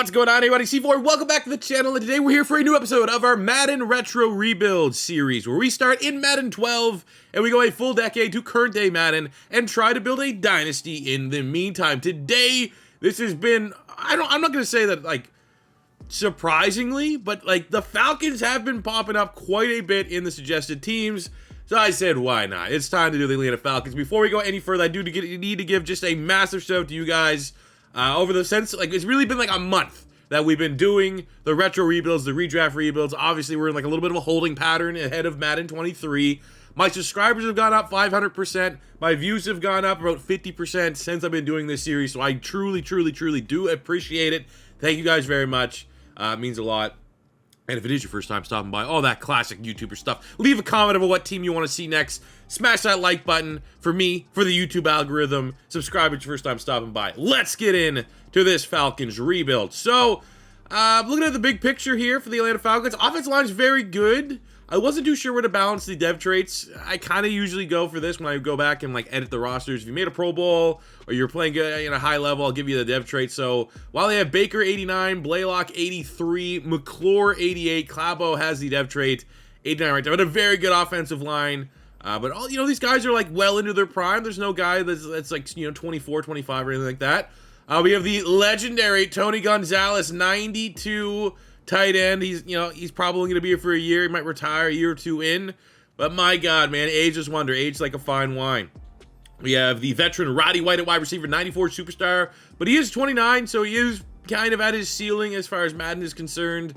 What's going on, everybody? C4, welcome back to the channel, and today we're here for a new episode of our Madden Retro Rebuild series, where we start in Madden 12, and we go a full decade to current day Madden, and try to build a dynasty in the meantime. Today, this has been, I'm not going to say that, like, surprisingly, but, like, the Falcons have been popping up quite a bit in the suggested teams, so I said, why not? It's time to do the Atlanta Falcons. Before we go any further, I need to give just a massive shout out to you guys. Over the sense, like, it's really been like a month that we've been doing the retro rebuilds, the redraft rebuilds. Obviously, we're in like a little bit of a holding pattern ahead of Madden 23. My subscribers have gone up 500%. My views have gone up about 50% since I've been doing this series. So I truly do appreciate it. Thank you guys very much. It means a lot. And if it is your first time stopping by, all that classic YouTuber stuff, leave a comment about what team you want to see next. Smash that like button for me, for the YouTube algorithm. Subscribe if it's your first time stopping by. Let's get in to this Falcons rebuild. So, looking at the big picture here for the Atlanta Falcons, offensive line is very good. I wasn't too sure where to balance the dev traits. I kind of usually go for this when I go back and like edit the rosters. If you made a Pro Bowl or you're playing good in a high level, I'll give you the dev traits. So while they have Baker 89, Blaylock 83, McClure 88, Clabo has the dev trait 89 right there. But a very good offensive line. But all these guys are like well into their prime. There's no guy that's like 24, 25 or anything like that. We have the legendary Tony Gonzalez 92. Tight end. He's probably going to be here for a year. He might retire a year or two in. But my God, man, age is wonder. Age like a fine wine. We have the veteran Roddy White at wide receiver, 94 superstar. But he is 29, so he is kind of at his ceiling as far as Madden is concerned.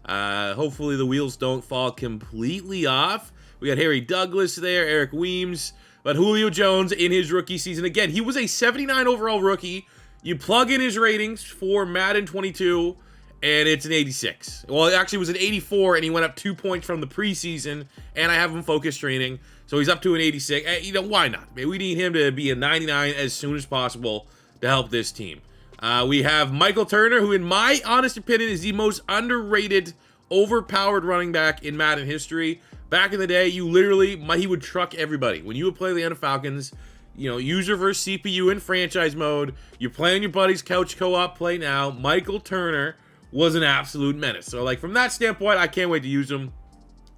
Hopefully the wheels don't fall completely off. We got Harry Douglas there, Eric Weems. But Julio Jones in his rookie season. Again, he was a 79 overall rookie. You plug in his ratings for Madden 22. And it's an 86. Well, it actually was an 84, and he went up 2 points from the preseason, and I have him focus training, so he's up to an 86. Why not? We need him to be a 99 as soon as possible to help this team. We have Michael Turner, who in my honest opinion is the most underrated, overpowered running back in Madden history. Back in the day, he would truck everybody. When you would play the Atlanta Falcons, user versus CPU in franchise mode, you're playing your buddy's couch co-op play now, Michael Turner was an absolute menace. So, like, from that standpoint, I can't wait to use him.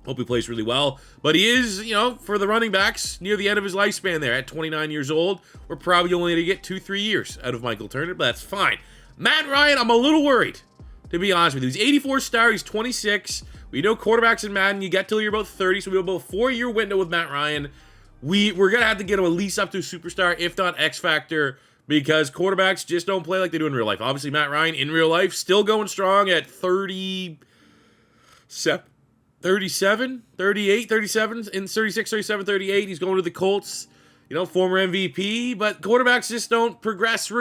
Hope he plays really well. But he is, for the running backs, near the end of his lifespan there at 29 years old. We're probably only going to get 2-3 years out of Michael Turner, but that's fine. Matt Ryan, I'm a little worried, to be honest with you. He's 84 star, he's 26. We know quarterbacks in Madden, you get till you're about 30, so we have about a 4-year window with Matt Ryan. We're going to have to get him at least up to superstar, if not X Factor, because quarterbacks just don't play like they do in real life. Obviously, Matt Ryan, in real life, still going strong at 37, 38, 37, in 36, 37, 38. He's going to the Colts, former MVP. But quarterbacks just don't regress,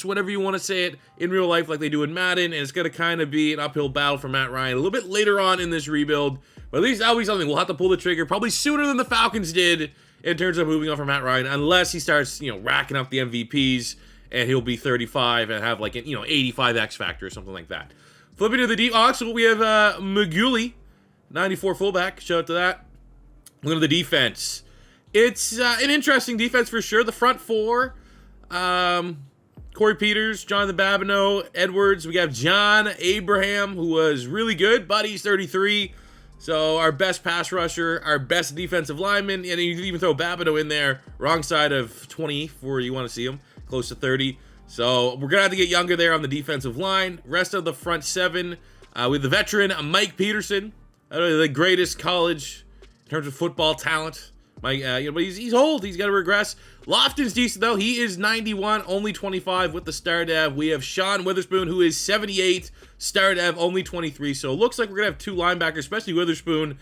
whatever you want to say it, in real life like they do in Madden. And it's going to kind of be an uphill battle for Matt Ryan a little bit later on in this rebuild. But at least that'll be something. We'll have to pull the trigger probably sooner than the Falcons did in terms of moving on from Matt Ryan, unless he starts, racking up the MVPs, and he'll be 35 and have like an, 85 X Factor or something like that. Flipping to the deep so we have Maguli, 94 fullback. Shout out to that. Look at the defense. It's an interesting defense for sure. The front four, Corey Peters, Jonathan Babineau, Edwards. We have John Abraham, who was really good, but he's 33. So our best pass rusher, our best defensive lineman, and you can even throw Babineau in there, wrong side of 20 for you want to see him, close to 30. So we're going to have to get younger there on the defensive line. Rest of the front seven, with the veteran Mike Peterson, the greatest college in terms of football talent. But he's old. He's got to regress. Lofton's decent, though. He is 91, only 25 with the star dev. We have Sean Witherspoon, who is 78, star dev, only 23. So it looks like we're going to have two linebackers, especially Witherspoon.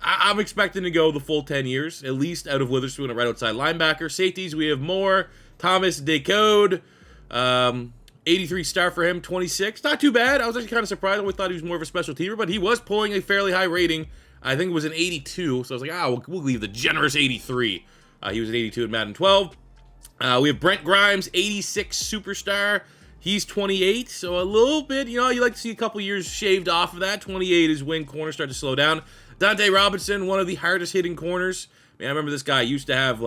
I'm expecting to go the full 10 years, at least out of Witherspoon, a right outside linebacker. Safeties, we have Moore, Thomas Decode, 83 star for him, 26. Not too bad. I was actually kind of surprised. I always thought he was more of a special teamer, but he was pulling a fairly high rating. I think it was an 82, so I was like, we'll leave the generous 83. He was an 82 in Madden 12. We have Brent Grimes, 86 superstar. He's 28, so a little bit, you like to see a couple years shaved off of that. 28 is when corners start to slow down. Dante Robinson, one of the hardest hitting corners. Man, I remember this guy used to have,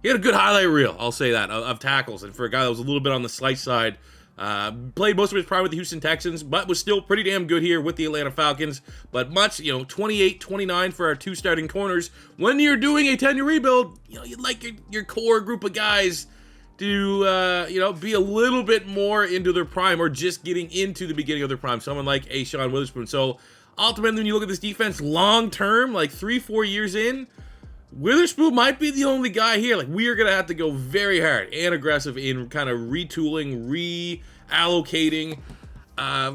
he had a good highlight reel, I'll say that, of tackles. And for a guy that was a little bit on the slight side, Played most of his prime with the Houston Texans, but was still pretty damn good here with the Atlanta Falcons. But much, 28, 29 for our 2 starting corners. When you're doing a 10-year rebuild, you'd like your core group of guys to, be a little bit more into their prime or just getting into the beginning of their prime. Someone like a Sean Witherspoon. So ultimately, when you look at this defense long-term, like 3-4 years in, Witherspoon might be the only guy here. Like, we are going to have to go very hard and aggressive in kind of retooling, reallocating,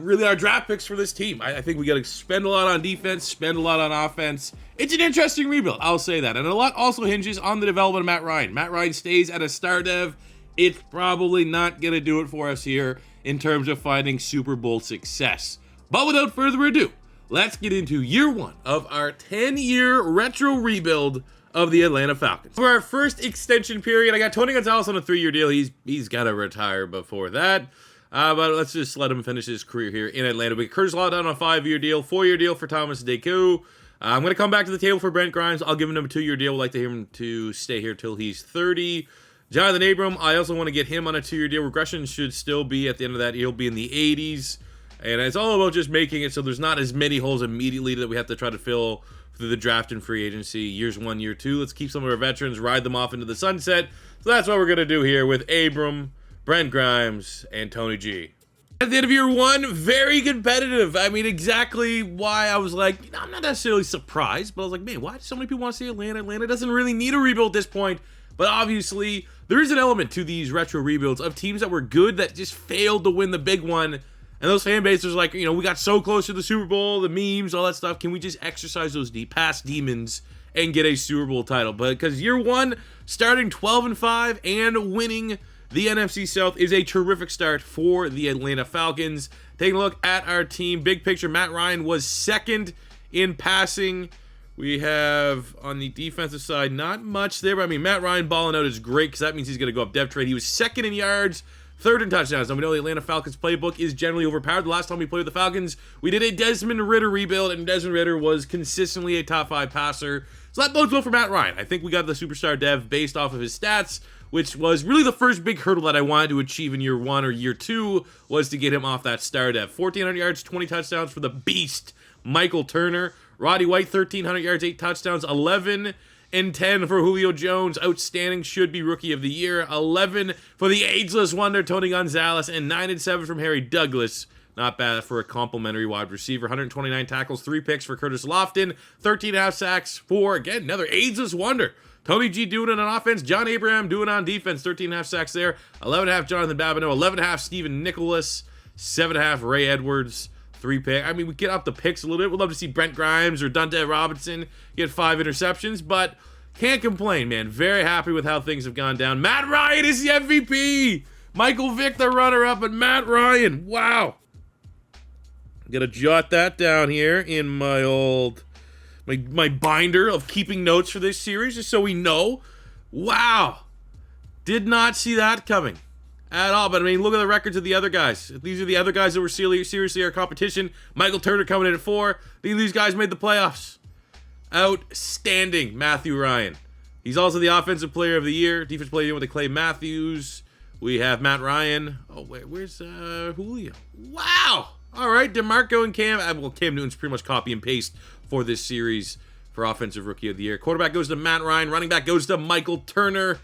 really our draft picks for this team. I think we got to spend a lot on defense, spend a lot on offense. It's an interesting rebuild, I'll say that. And a lot also hinges on the development of Matt Ryan. Matt Ryan stays at a star dev. It's probably not going to do it for us here in terms of finding Super Bowl success. But without further ado, let's get into year 1 of our 10-year retro rebuild of the Atlanta Falcons. For our first extension period, I got Tony Gonzalez on a 3-year deal. He's got to retire before that. But let's just let him finish his career here in Atlanta. We got Curtis Lawton on a 5-year deal, 4-year deal for Thomas Deku. I'm going to come back to the table for Brent Grimes. I'll give him a 2-year deal. I'd like to hear him to stay here till he's 30. Jonathan Abram, I also want to get him on a 2-year deal. Regression should still be at the end of that. He'll be in the 80s. And it's all about just making it so there's not as many holes immediately that we have to try to fill through the draft and free agency. Years 1, year 2. Let's keep some of our veterans, ride them off into the sunset. So that's what we're going to do here with Abram, Brent Grimes, and Tony G. At the end of year 1, very competitive. I mean, exactly why I was like, I'm not necessarily surprised, but I was like, man, why do so many people want to see Atlanta? Atlanta doesn't really need a rebuild at this point. But obviously, there is an element to these retro rebuilds of teams that were good that just failed to win the big one. And those fan bases are like, we got so close to the Super Bowl, the memes, all that stuff. Can we just exercise those past demons and get a Super Bowl title? But because year 1, starting 12-5 and winning the NFC South is a terrific start for the Atlanta Falcons. Taking a look at our team, big picture, Matt Ryan was 2nd in passing. We have, on the defensive side, not much there. But I mean, Matt Ryan balling out is great because that means he's going to go up depth trade. He was 2nd in yards, 3rd in touchdowns. Now, we know the Atlanta Falcons playbook is generally overpowered. The last time we played with the Falcons, we did a Desmond Ridder rebuild, and Desmond Ridder was consistently a top 5 passer. So that bodes well for Matt Ryan. I think we got the superstar dev based off of his stats, which was really the first big hurdle that I wanted to achieve in year 1 or year 2 was to get him off that star dev. 1,400 yards, 20 touchdowns for the beast, Michael Turner. Roddy White, 1,300 yards, 8 touchdowns, 11 and 10 for Julio Jones. Outstanding, should be rookie of the year. 11 for the ageless wonder, Tony Gonzalez, and 9 and 7 from Harry Douglas. Not bad for a complimentary wide receiver. 129 tackles, 3 picks for Curtis Lofton, 13.5 sacks for, again, another ageless wonder, Tony G doing it on offense. John Abraham doing it on defense. 13.5 sacks there. 11.5 Jonathan Babineau. 11.5 Stephen Nicholas. 7.5 Ray Edwards. 3 pick. I mean, we get up the picks a little bit. We'd love to see Brent Grimes or Dante Robinson get 5 interceptions, but can't complain, man. Very happy with how things have gone down. Matt Ryan is the MVP. Michael Vick, the runner-up, and Matt Ryan. Wow. I'm gonna jot that down here in my old my binder of keeping notes for this series, just so we know. Wow. Did not see that coming at all. But I mean, look at the records of the other guys. These are the other guys that were seriously our competition. Michael Turner coming in at 4. These guys made the playoffs. Outstanding, Matthew Ryan. He's also the offensive player of the year. Defensive player of the year with Clay Matthews. We have Matt Ryan. Oh, wait, where's Julio? Wow. All right, DeMarco and Cam. Well, Cam Newton's pretty much copy and paste for this series for offensive rookie of the year. Quarterback goes to Matt Ryan. Running back goes to Michael Turner.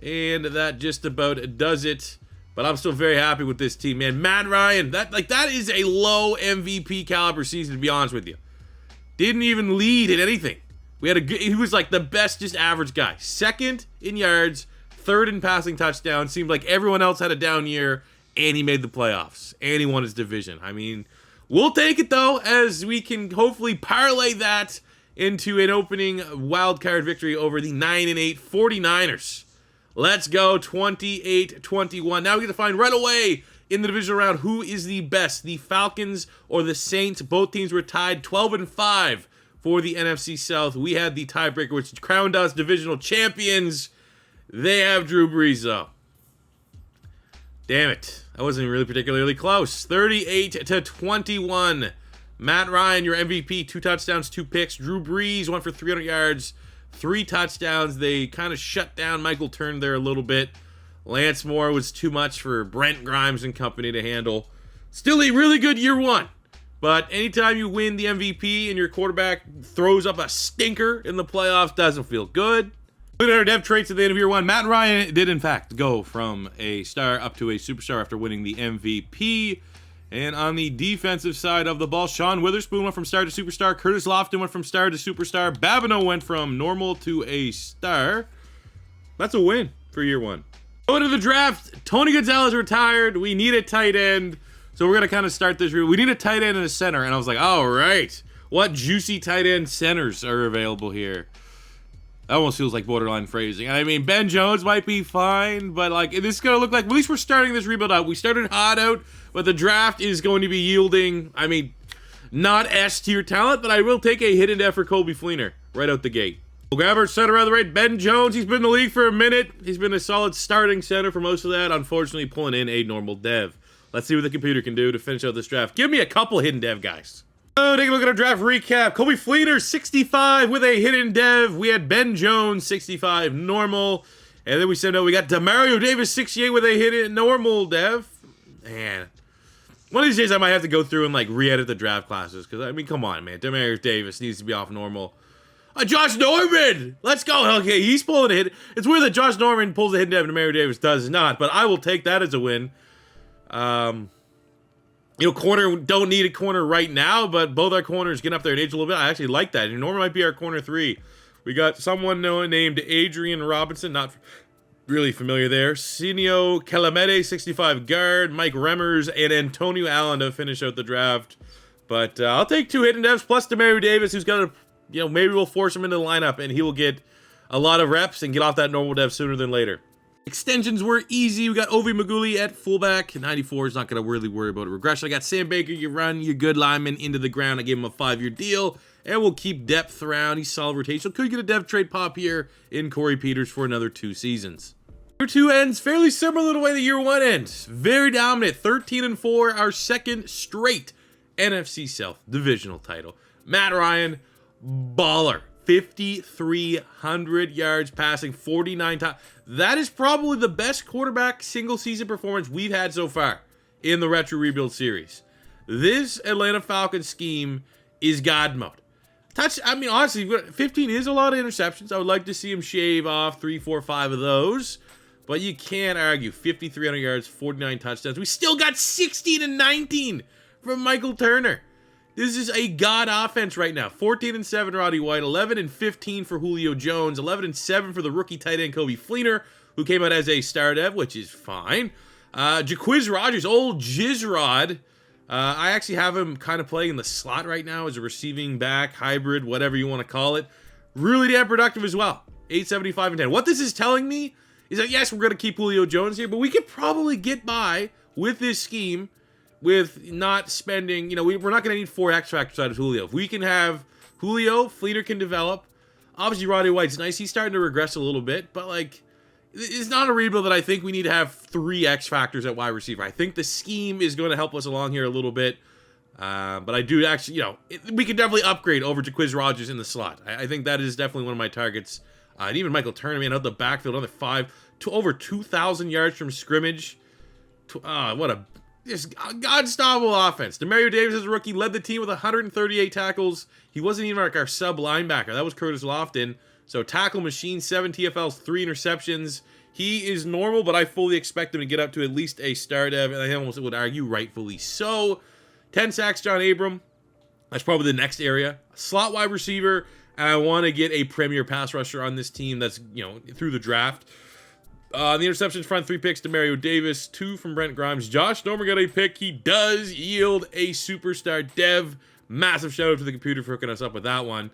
And that just about does it. But I'm still very happy with this team, man. Matt Ryan, that is a low MVP caliber season, to be honest with you. Didn't even lead in anything. He was like the best, just average guy. 2nd in yards, 3rd in passing touchdowns. Seemed like everyone else had a down year, and he made the playoffs. And he won his division. I mean, we'll take it, though, as we can hopefully parlay that into an opening wild card victory over the 9-8 49ers. Let's go, 28-21. Now we get to find right away in the divisional round who is the best, the Falcons or the Saints. Both teams were tied 12-5 for the NFC South. We had the tiebreaker, which crowned us divisional champions. They have Drew Brees, though. Damn it. That wasn't really particularly close. 38-21. Matt Ryan, your MVP, 2 touchdowns, 2 picks. Drew Brees went for 300 yards, 3 touchdowns. They kind of shut down Michael Turner there a little bit. Lance Moore was too much for Brent Grimes and company to handle. Still a really good year one. But anytime you win the MVP and your quarterback throws up a stinker in the playoffs, doesn't feel good. Looking at our dev traits at the end of year one, Matt Ryan did in fact go from a star up to a superstar after winning the MVP. And on the defensive side of the ball, Sean Witherspoon went from star to superstar. Curtis Lofton went from star to superstar. Babineau went from normal to a star. That's a win for year one. Going to the draft, Tony Gonzalez retired. We need a tight end. So we're going to kind of start this. We need a tight end and a center. And I was like, all right, what juicy tight end centers are available here? That almost feels like borderline phrasing. I mean, Ben Jones might be fine, but like this is going to look like, at least we're starting this rebuild out. We started hot out, but the draft is going to be yielding, I mean, not S-tier talent, but I will take a hidden dev for Colby Fleener right out the gate. We'll grab our center out of the right, Ben Jones. He's been in the league for a minute. He's been a solid starting center for most of that. Unfortunately, pulling in a normal dev. Let's see what the computer can do to finish out this draft. Give me a couple hidden dev guys. Oh, take a look at our draft recap. Colby Fleener, 65 with a hidden dev. We had Ben Jones, 65 normal. And then we said, no, we got Demario Davis, 68 with a hidden normal dev. Man, one of these days I might have to go through and like re-edit the draft classes. Because, I mean, come on, man. Demario Davis needs to be off normal. Josh Norman! Let's go. Okay, he's pulling a hit. It's weird that Josh Norman pulls a hidden dev and Demario Davis does not. But I will take that as a win. You know, corner, don't need a corner right now, but both our corners get up there in age a little bit. I actually like that. And Norman might be our corner 3. We got someone named Adrian Robinson, not really familiar there. Sinio Calamete, 65 guard. Mike Remmers and Antonio Allen to finish out the draft. But I'll take 2 hidden devs plus Demario Davis, who's going to, you know, maybe we'll force him into the lineup and he will get a lot of reps and get off that normal dev sooner than later. Extensions were easy. We got Ovi Maguli at fullback. 94 is not going to really worry about a regression. I got Sam Baker, you run your good lineman into the ground. I gave him a 5-year deal, and we'll keep depth around. He's solid rotation. Could get a dev trade pop here in Corey Peters for another 2 seasons. Year 2 ends fairly similar to the way the year 1 ends. Very dominant. 13-4, our second straight NFC South divisional title. Matt Ryan, baller. 5,300 yards passing, 49 times. That is probably the best quarterback single season performance we've had so far in the Retro Rebuild series. This Atlanta Falcons scheme is God mode. I mean, honestly, 15 is a lot of interceptions. I would like to see him shave off 3, 4, 5 of those. But you can't argue. 5,300 yards, 49 touchdowns. We still got 16-19 from Michael Turner. This is a god offense right now. 14-7 Roddy White, 11-15 for Julio Jones, 11-7 for the rookie tight end Colby Fleener, who came out as a star dev, which is fine. Jaquiz Rogers, old Jizzrod. I actually have him kind of playing in the slot right now as a receiving back, hybrid, whatever you want to call it. Really damn productive as well. 875 and 10. What this is telling me is that, yes, we're going to keep Julio Jones here, but we could probably get by with this scheme with not spending, you know, we're not going to need 4 X factors out of Julio. If we can have Julio, Fleener can develop. Obviously, Roddy White's nice. He's starting to regress a little bit, but, like, it's not a rebuild that I think we need to have 3 X factors at wide receiver. I think the scheme is going to help us along here a little bit. But I do actually, you know, we can definitely upgrade over Jaquiz Rogers in the slot. I think that is definitely one of my targets. And even Michael Turner, man, out the backfield, another 5 to over 2,000 yards from scrimmage. What a just unstoppable offense. Demario Davis as a rookie led the team with 138 tackles. He wasn't even like our sub linebacker. That was Curtis Lofton. So tackle machine, 7 TFLs, 3 interceptions. He is normal, but I fully expect him to get up to at least a star dev, and I almost would argue rightfully so. 10 sacks, John Abram. That's probably the next area. Slot wide receiver, and I want to get a premier pass rusher on this team that's, you know, through the draft. The interceptions front, 3 picks, Demario Davis, 2 from Brent Grimes. Josh Norman got a pick. He does yield a superstar dev. Massive shout out to the computer for hooking us up with that one.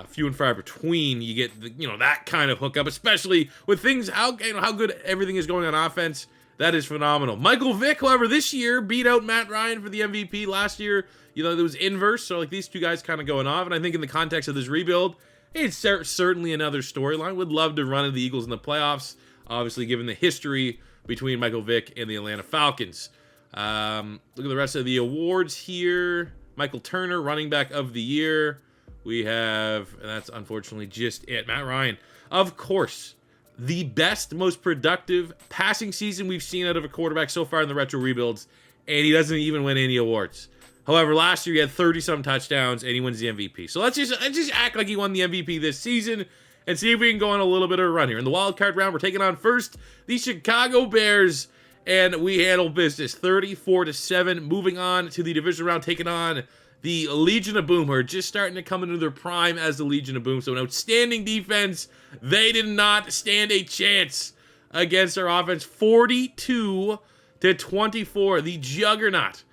Few and far between, you get the, you know, that kind of hookup, especially with things how good everything is going on offense. That is phenomenal. Michael Vick, however, this year beat out Matt Ryan for the MVP. Last year, you know, it was inverse. So like these two guys kind of going off, and I think in the context of this rebuild, it's certainly another storyline. Would love to run into the Eagles in the playoffs. Obviously, given the history between Michael Vick and the Atlanta Falcons. Look at the rest of the awards here. Michael Turner, running back of the year. We have, and that's unfortunately just it, Matt Ryan. Of course, the best, most productive passing season we've seen out of a quarterback so far in the retro rebuilds, and he doesn't even win any awards. However, last year he had 30-some touchdowns, and he wins the MVP. So let's just act like he won the MVP this season and see if we can go on a little bit of a run here. In the wild card round, we're taking on first the Chicago Bears, and we handle business 34-7. Moving on to the division round, taking on the Legion of Boom, who are just starting to come into their prime as the Legion of Boom. So an outstanding defense. They did not stand a chance against our offense. 42-24. The juggernaut.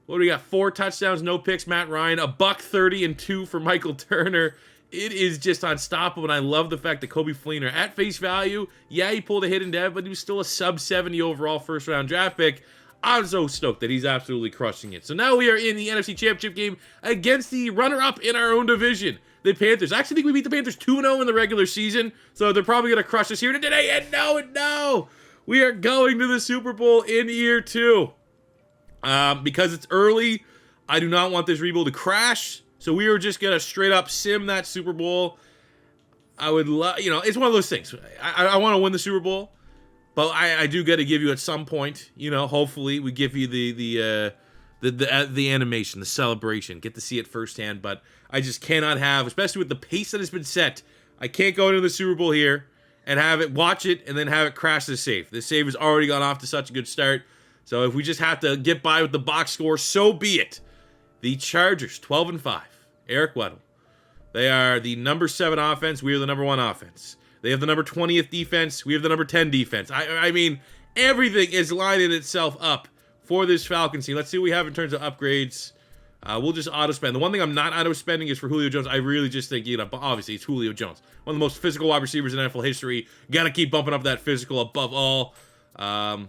What do we got? 4 touchdowns, no picks, Matt Ryan. $130 and 2 for Michael Turner. It is just unstoppable, and I love the fact that Coby Fleener, at face value, yeah, he pulled a hidden dev, but he was still a sub-70 overall first-round draft pick. I'm so stoked that he's absolutely crushing it. So now we are in the NFC Championship game against the runner-up in our own division, the Panthers. I actually think we beat the Panthers 2-0 in the regular season, so they're probably going to crush us here today. And no, we are going to the Super Bowl in year 2. Because it's early, I do not want this rebuild to crash, so we are just going to straight up sim that Super Bowl. I would love, it's one of those things. I want to win the Super Bowl. But I do got to give you at some point, hopefully we give you the animation, the celebration, get to see it firsthand. But I just cannot have, especially with the pace that has been set, I can't go into the Super Bowl here and watch it and then have it crash the save. The save has already gone off to such a good start. So if we just have to get by with the box score, so be it. The Chargers, 12-5. Eric Weddle. They are the number 7 offense. We are the number 1 offense. They have the number 20th defense. We have the number 10 defense. I mean, everything is lining itself up for this Falcons team. Let's see what we have in terms of upgrades. We'll just auto-spend. The one thing I'm not auto-spending is for Julio Jones. I really just think, obviously, it's Julio Jones. One of the most physical wide receivers in NFL history. Got to keep bumping up that physical above all. And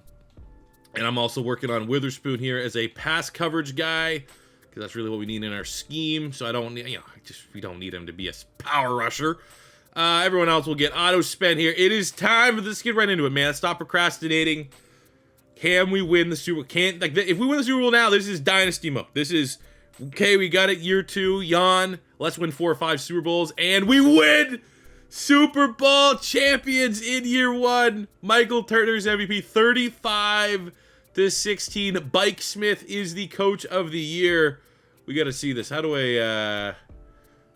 I'm also working on Witherspoon here as a pass coverage guy, because that's really what we need in our scheme. So I don't need, we don't need him to be a power rusher. Everyone else will get auto spend here. It is time. Let's get right into it, man. Stop procrastinating. Can we win the Super Bowl? If we win the Super Bowl now, this is dynasty mode. This is okay. We got it. Year 2, yawn. Let's win 4 or 5 Super Bowls, and we win Super Bowl champions in year 1. Michael Turner's MVP, 35-16. Bike Smith is the coach of the year. We got to see this. How do I?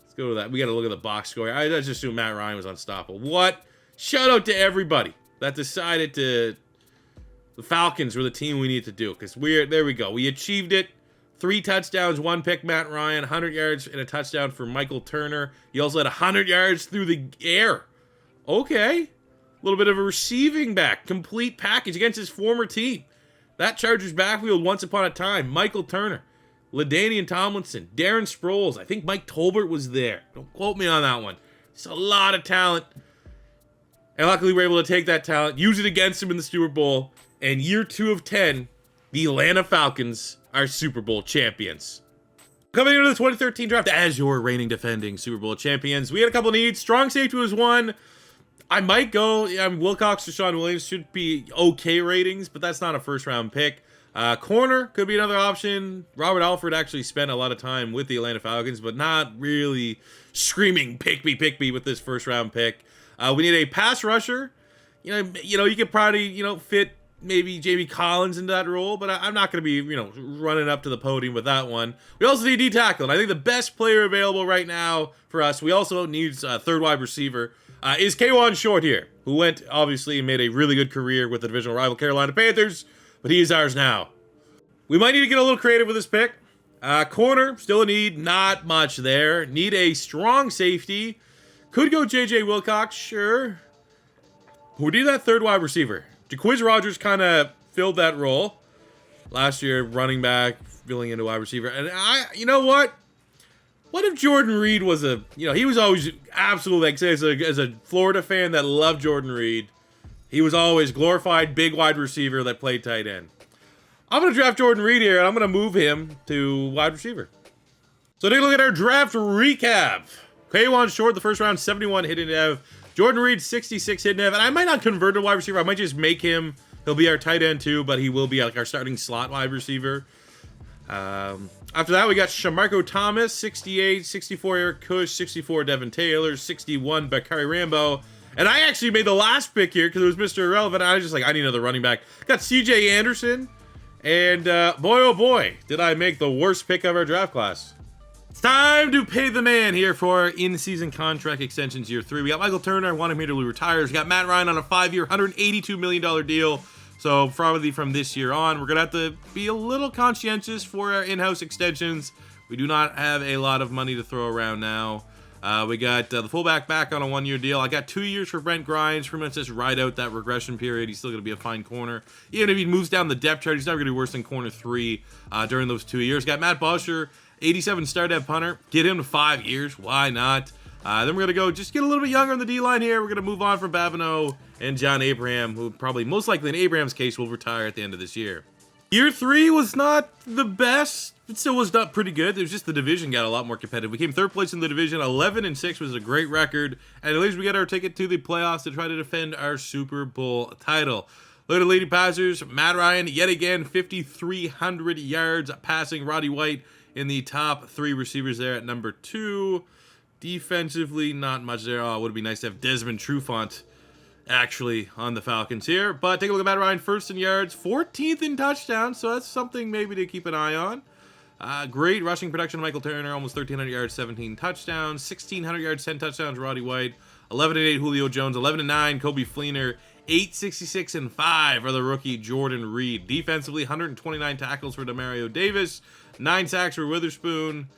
Let's go to that. We got to look at the box score. I just assume Matt Ryan was unstoppable. What? Shout out to everybody that decided the Falcons were the team we need to do, because there we go. We achieved it. 3 touchdowns, 1 pick, Matt Ryan, 100 yards and a touchdown for Michael Turner. He also had 100 yards through the air. Okay. A little bit of a receiving back. Complete package against his former team. That Chargers backfield once upon a time. Michael Turner. LaDainian Tomlinson, Darren Sproles. I think Mike Tolbert was there. Don't quote me on that one. It's a lot of talent. And luckily we're able to take that talent, use it against him in the Super Bowl. And year 2 of 10, the Atlanta Falcons are Super Bowl champions. Coming into the 2013 draft as your reigning defending Super Bowl champions, we had a couple needs. Strong safety was one. I might go, Wilcox, Deshaun Williams should be okay ratings, but that's not a first-round pick. Corner could be another option. Robert Alford actually spent a lot of time with the Atlanta Falcons, but not really screaming, pick me with this first-round pick. We need a pass rusher. You could probably, fit maybe Jamie Collins into that role, but I'm not going to be, running up to the podium with that one. We also need D-tackle, and I think the best player available right now for us, we also need a third wide receiver, is K'Wan Short here, who went, obviously, and made a really good career with the divisional rival Carolina Panthers, but he is ours now. We might need to get a little creative with this pick. Corner, still a need, not much there. Need a strong safety. Could go J.J. Wilcox, sure. We need that third wide receiver. Jacquizz Rodgers kind of filled that role last year, running back, filling into wide receiver. And you know what? What if Jordan Reed was he was always absolutely, as a Florida fan that loved Jordan Reed, he was always glorified big wide receiver that played tight end. I'm going to draft Jordan Reed here, and I'm going to move him to wide receiver. So take a look at our draft recap. K'Wan Short, the first round, 71 hidden dev. Jordan Reed, 66 hidden dev. And I might not convert to wide receiver. I might just make him. He'll be our tight end too, but he will be like our starting slot wide receiver. After that, we got Shamarko Thomas, 68, 64 Eric Kush, 64 Devin Taylor, 61 Bakari Rambo. And I actually made the last pick here because it was Mr. Irrelevant. I was just like, I need another running back. Got CJ Anderson. And boy, oh boy, did I make the worst pick of our draft class. It's time to pay the man here for in-season contract extensions year 3. We got Michael Turner. I want him here till he retires. We got Matt Ryan on a 5-year, $182 million deal. So probably from this year on, we're going to have to be a little conscientious for our in-house extensions. We do not have a lot of money to throw around now. We got the fullback back on a 1-year deal. I got 2 years for Brent Grimes. Pretty much just ride out that regression period. He's still going to be a fine corner. Even if he moves down the depth chart, he's never going to be worse than corner 3 during those 2 years. Got Matt Bosher, 87 star dev punter. Get him to 5 years. Why not? Then we're going to go just get a little bit younger on the D-line here. We're going to move on from Babineau and John Abraham, who probably, most likely in Abraham's case, will retire at the end of this year. Year 3 was not the best. It still was not pretty good. It was just the division got a lot more competitive. We came 3rd place in the division. 11-6 was a great record. And at least we got our ticket to the playoffs to try to defend our Super Bowl title. Look at the leading passers. Matt Ryan, yet again, 5,300 yards passing. Roddy White in the top 3 receivers there at number 2. Defensively, not much there. Oh, it would be nice to have Desmond Trufant actually on the Falcons here. But take a look at Matt Ryan, 1st in yards, 14th in touchdowns. So that's something maybe to keep an eye on. Great rushing production of Michael Turner, almost 1,300 yards, 17 touchdowns. 1,600 yards, 10 touchdowns, Roddy White. 11-8, Julio Jones. 11-9, Kobe Fleener. 866 and 5 are the rookie Jordan Reed. Defensively, 129 tackles for Demario Davis. 9 sacks for Witherspoon.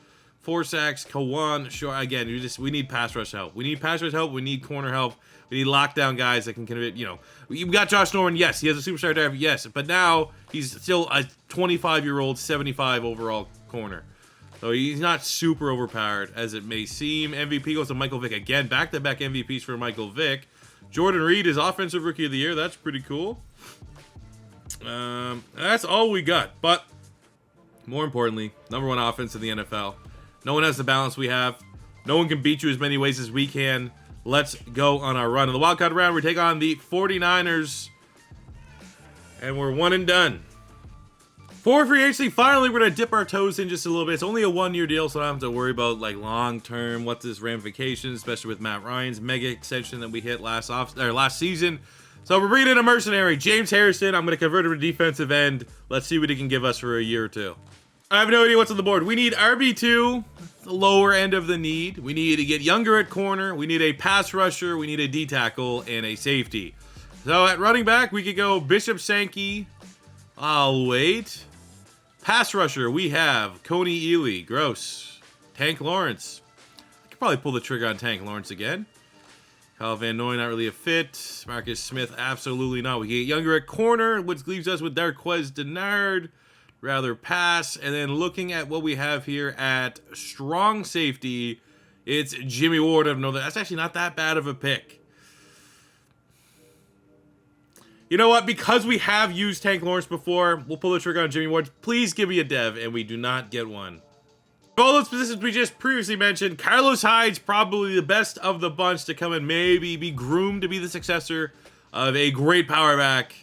4 sacks, Kawan. Sure, again, we need pass rush help. We need pass rush help. We need corner help. We need lockdown guys that can convert, we got Josh Norman, yes, he has a superstar driver, yes, but now he's still a 25-year-old, 75 overall corner. So he's not super overpowered as it may seem. MVP goes to Michael Vick again. Back-to-back MVPs for Michael Vick. Jordan Reed is Offensive Rookie of the Year. That's pretty cool. That's all we got. But more importantly, #1 offense in the NFL. No one has the balance we have. No one can beat you as many ways as we can. Let's go on our run. In the wildcard round, we take on the 49ers. And we're 1 and done. For free agency, finally, we're going to dip our toes in just a little bit. It's only a 1-year deal, so I don't have to worry about long-term, what's this ramifications, especially with Matt Ryan's mega extension that we hit last season. So we're bringing in a mercenary, James Harrison. I'm going to convert him to defensive end. Let's see what he can give us for a year or 2. I have no idea what's on the board. We need RB2, the lower end of the need. We need to get younger at corner. We need a pass rusher. We need a D tackle and a safety. So at running back, we could go Bishop Sankey. I'll wait. Pass rusher, we have Coney Ely. Gross. Tank Lawrence. I could probably pull the trigger on Tank Lawrence again. Kyle Van Noy, not really a fit. Marcus Smith, absolutely not. We get younger at corner, which leaves us with Darquez Denard. Rather pass. And then looking at what we have here at strong safety, it's Jimmy Ward of Northern. That's actually not that bad of a pick. You know what? Because we have used Tank Lawrence before, we'll pull the trigger on Jimmy Ward. Please give me a dev, and we do not get one. All those positions we just previously mentioned, Carlos Hyde's probably the best of the bunch to come and maybe be groomed to be the successor of a great power back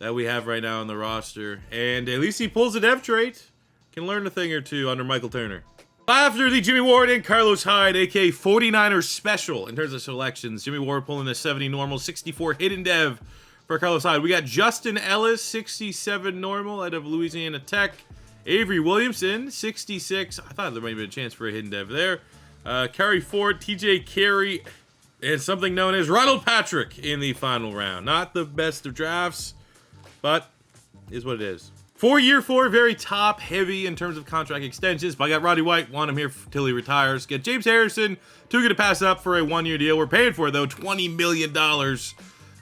that we have right now on the roster. And at least he pulls a dev trait. Can learn a thing or two under Michael Turner. After the Jimmy Ward and Carlos Hyde, a.k.a. 49ers special in terms of selections. Jimmy Ward pulling the 70 normal, 64 hidden dev for Carlos Hyde. We got Justin Ellis, 67 normal out of Louisiana Tech. Avery Williamson, 66. I thought there might be a chance for a hidden dev there. Kerry Ford, TJ Carey, and something known as Ronald Patrick in the final round. Not the best of drafts, but is what it is. For year 4, very top heavy in terms of contract extensions. But I got Roddy White, want him here till he retires. Get James Harrison, too good to pass up for a 1-year deal. We're paying for it though, $20 million.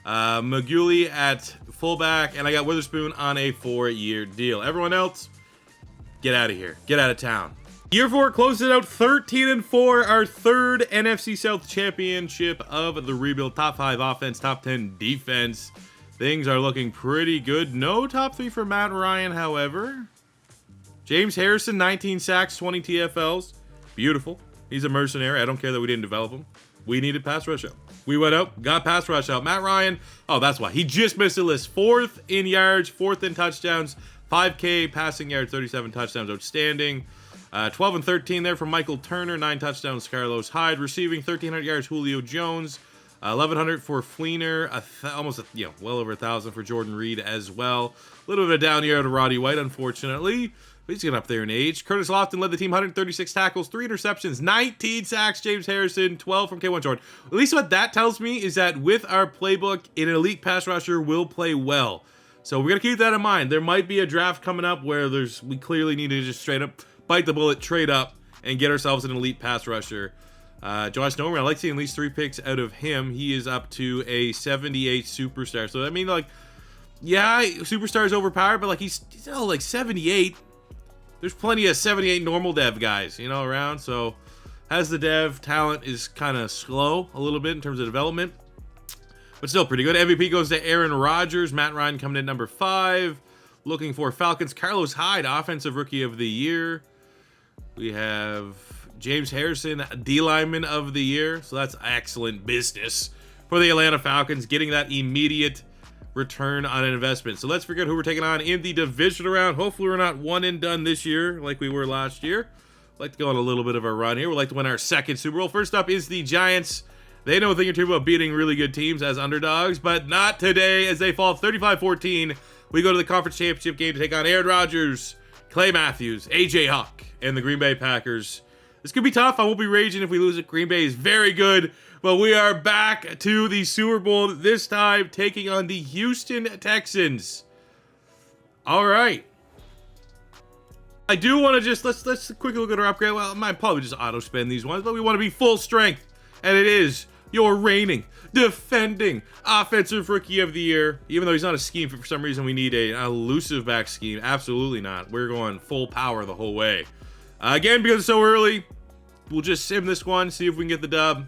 Maguli at fullback, and I got Witherspoon on a 4-year deal. Everyone else, get out of here. Get out of town. Year 4 closes out 13-4, our 3rd NFC South championship of the rebuild. Top 5 offense, top 10 defense. Things are looking pretty good. No top 3 for Matt Ryan, however. James Harrison, 19 sacks, 20 TFLs. Beautiful. He's a mercenary. I don't care that we didn't develop him. We needed pass rush out. We went out, got pass rush out. Matt Ryan, oh, that's why. He just missed the list. 4th in yards, 4th in touchdowns, 5K passing yards, 37 touchdowns. Outstanding. 12 and 13 there from Michael Turner, 9 touchdowns. Carlos Hyde receiving 1,300 yards. Julio Jones. 1,100 for Fleener, almost well over 1,000 for Jordan Reed as well. A little bit of a down year to Roddy White, unfortunately. But he's getting up there in age. Curtis Lofton led the team, 136 tackles, 3 interceptions, 19 sacks. James Harrison, 12 from K1 Jordan. At least what that tells me is that with our playbook, an elite pass rusher will play well. So we're going to keep that in mind. There might be a draft coming up where we clearly need to just straight up bite the bullet, trade up, and get ourselves an elite pass rusher. Josh Norman, I like seeing at least 3 picks out of him. He is up to a 78 superstar. So, I mean, like, yeah, superstar is overpowered, but, like, he's still, like, 78. There's plenty of 78 normal dev guys, you know, around. So, as the dev, talent is kind of slow a little bit in terms of development. But still pretty good. MVP goes to Aaron Rodgers. Matt Ryan coming in number 5. Looking for Falcons. Carlos Hyde, Offensive Rookie of the Year. We have James Harrison, D-Lineman of the Year. So that's excellent business for the Atlanta Falcons, getting that immediate return on an investment. So let's figure out who we're taking on in the divisional round. Hopefully we're not one and done this year like we were last year. I'd like to go on a little bit of a run here. We'd like to win our 2nd Super Bowl. First up is the Giants. They know a thing or two about beating really good teams as underdogs, but not today as they fall 35-14. We go to the conference championship game to take on Aaron Rodgers, Clay Matthews, AJ Hawk, and the Green Bay Packers. This could be tough. I won't be raging if we lose it. Green Bay is very good, but we are back to the Super Bowl, this time taking on the Houston Texans. All right. I do want to just, let's quickly look at our upgrade. Well, I might probably just auto-spend these ones, but we want to be full strength, and it is your reigning, defending Offensive Rookie of the Year. Even though he's not a scheme, for some reason we need an elusive back scheme. Absolutely not. We're going full power the whole way. Again, because it's so early, we'll just sim this one, see if we can get the dub.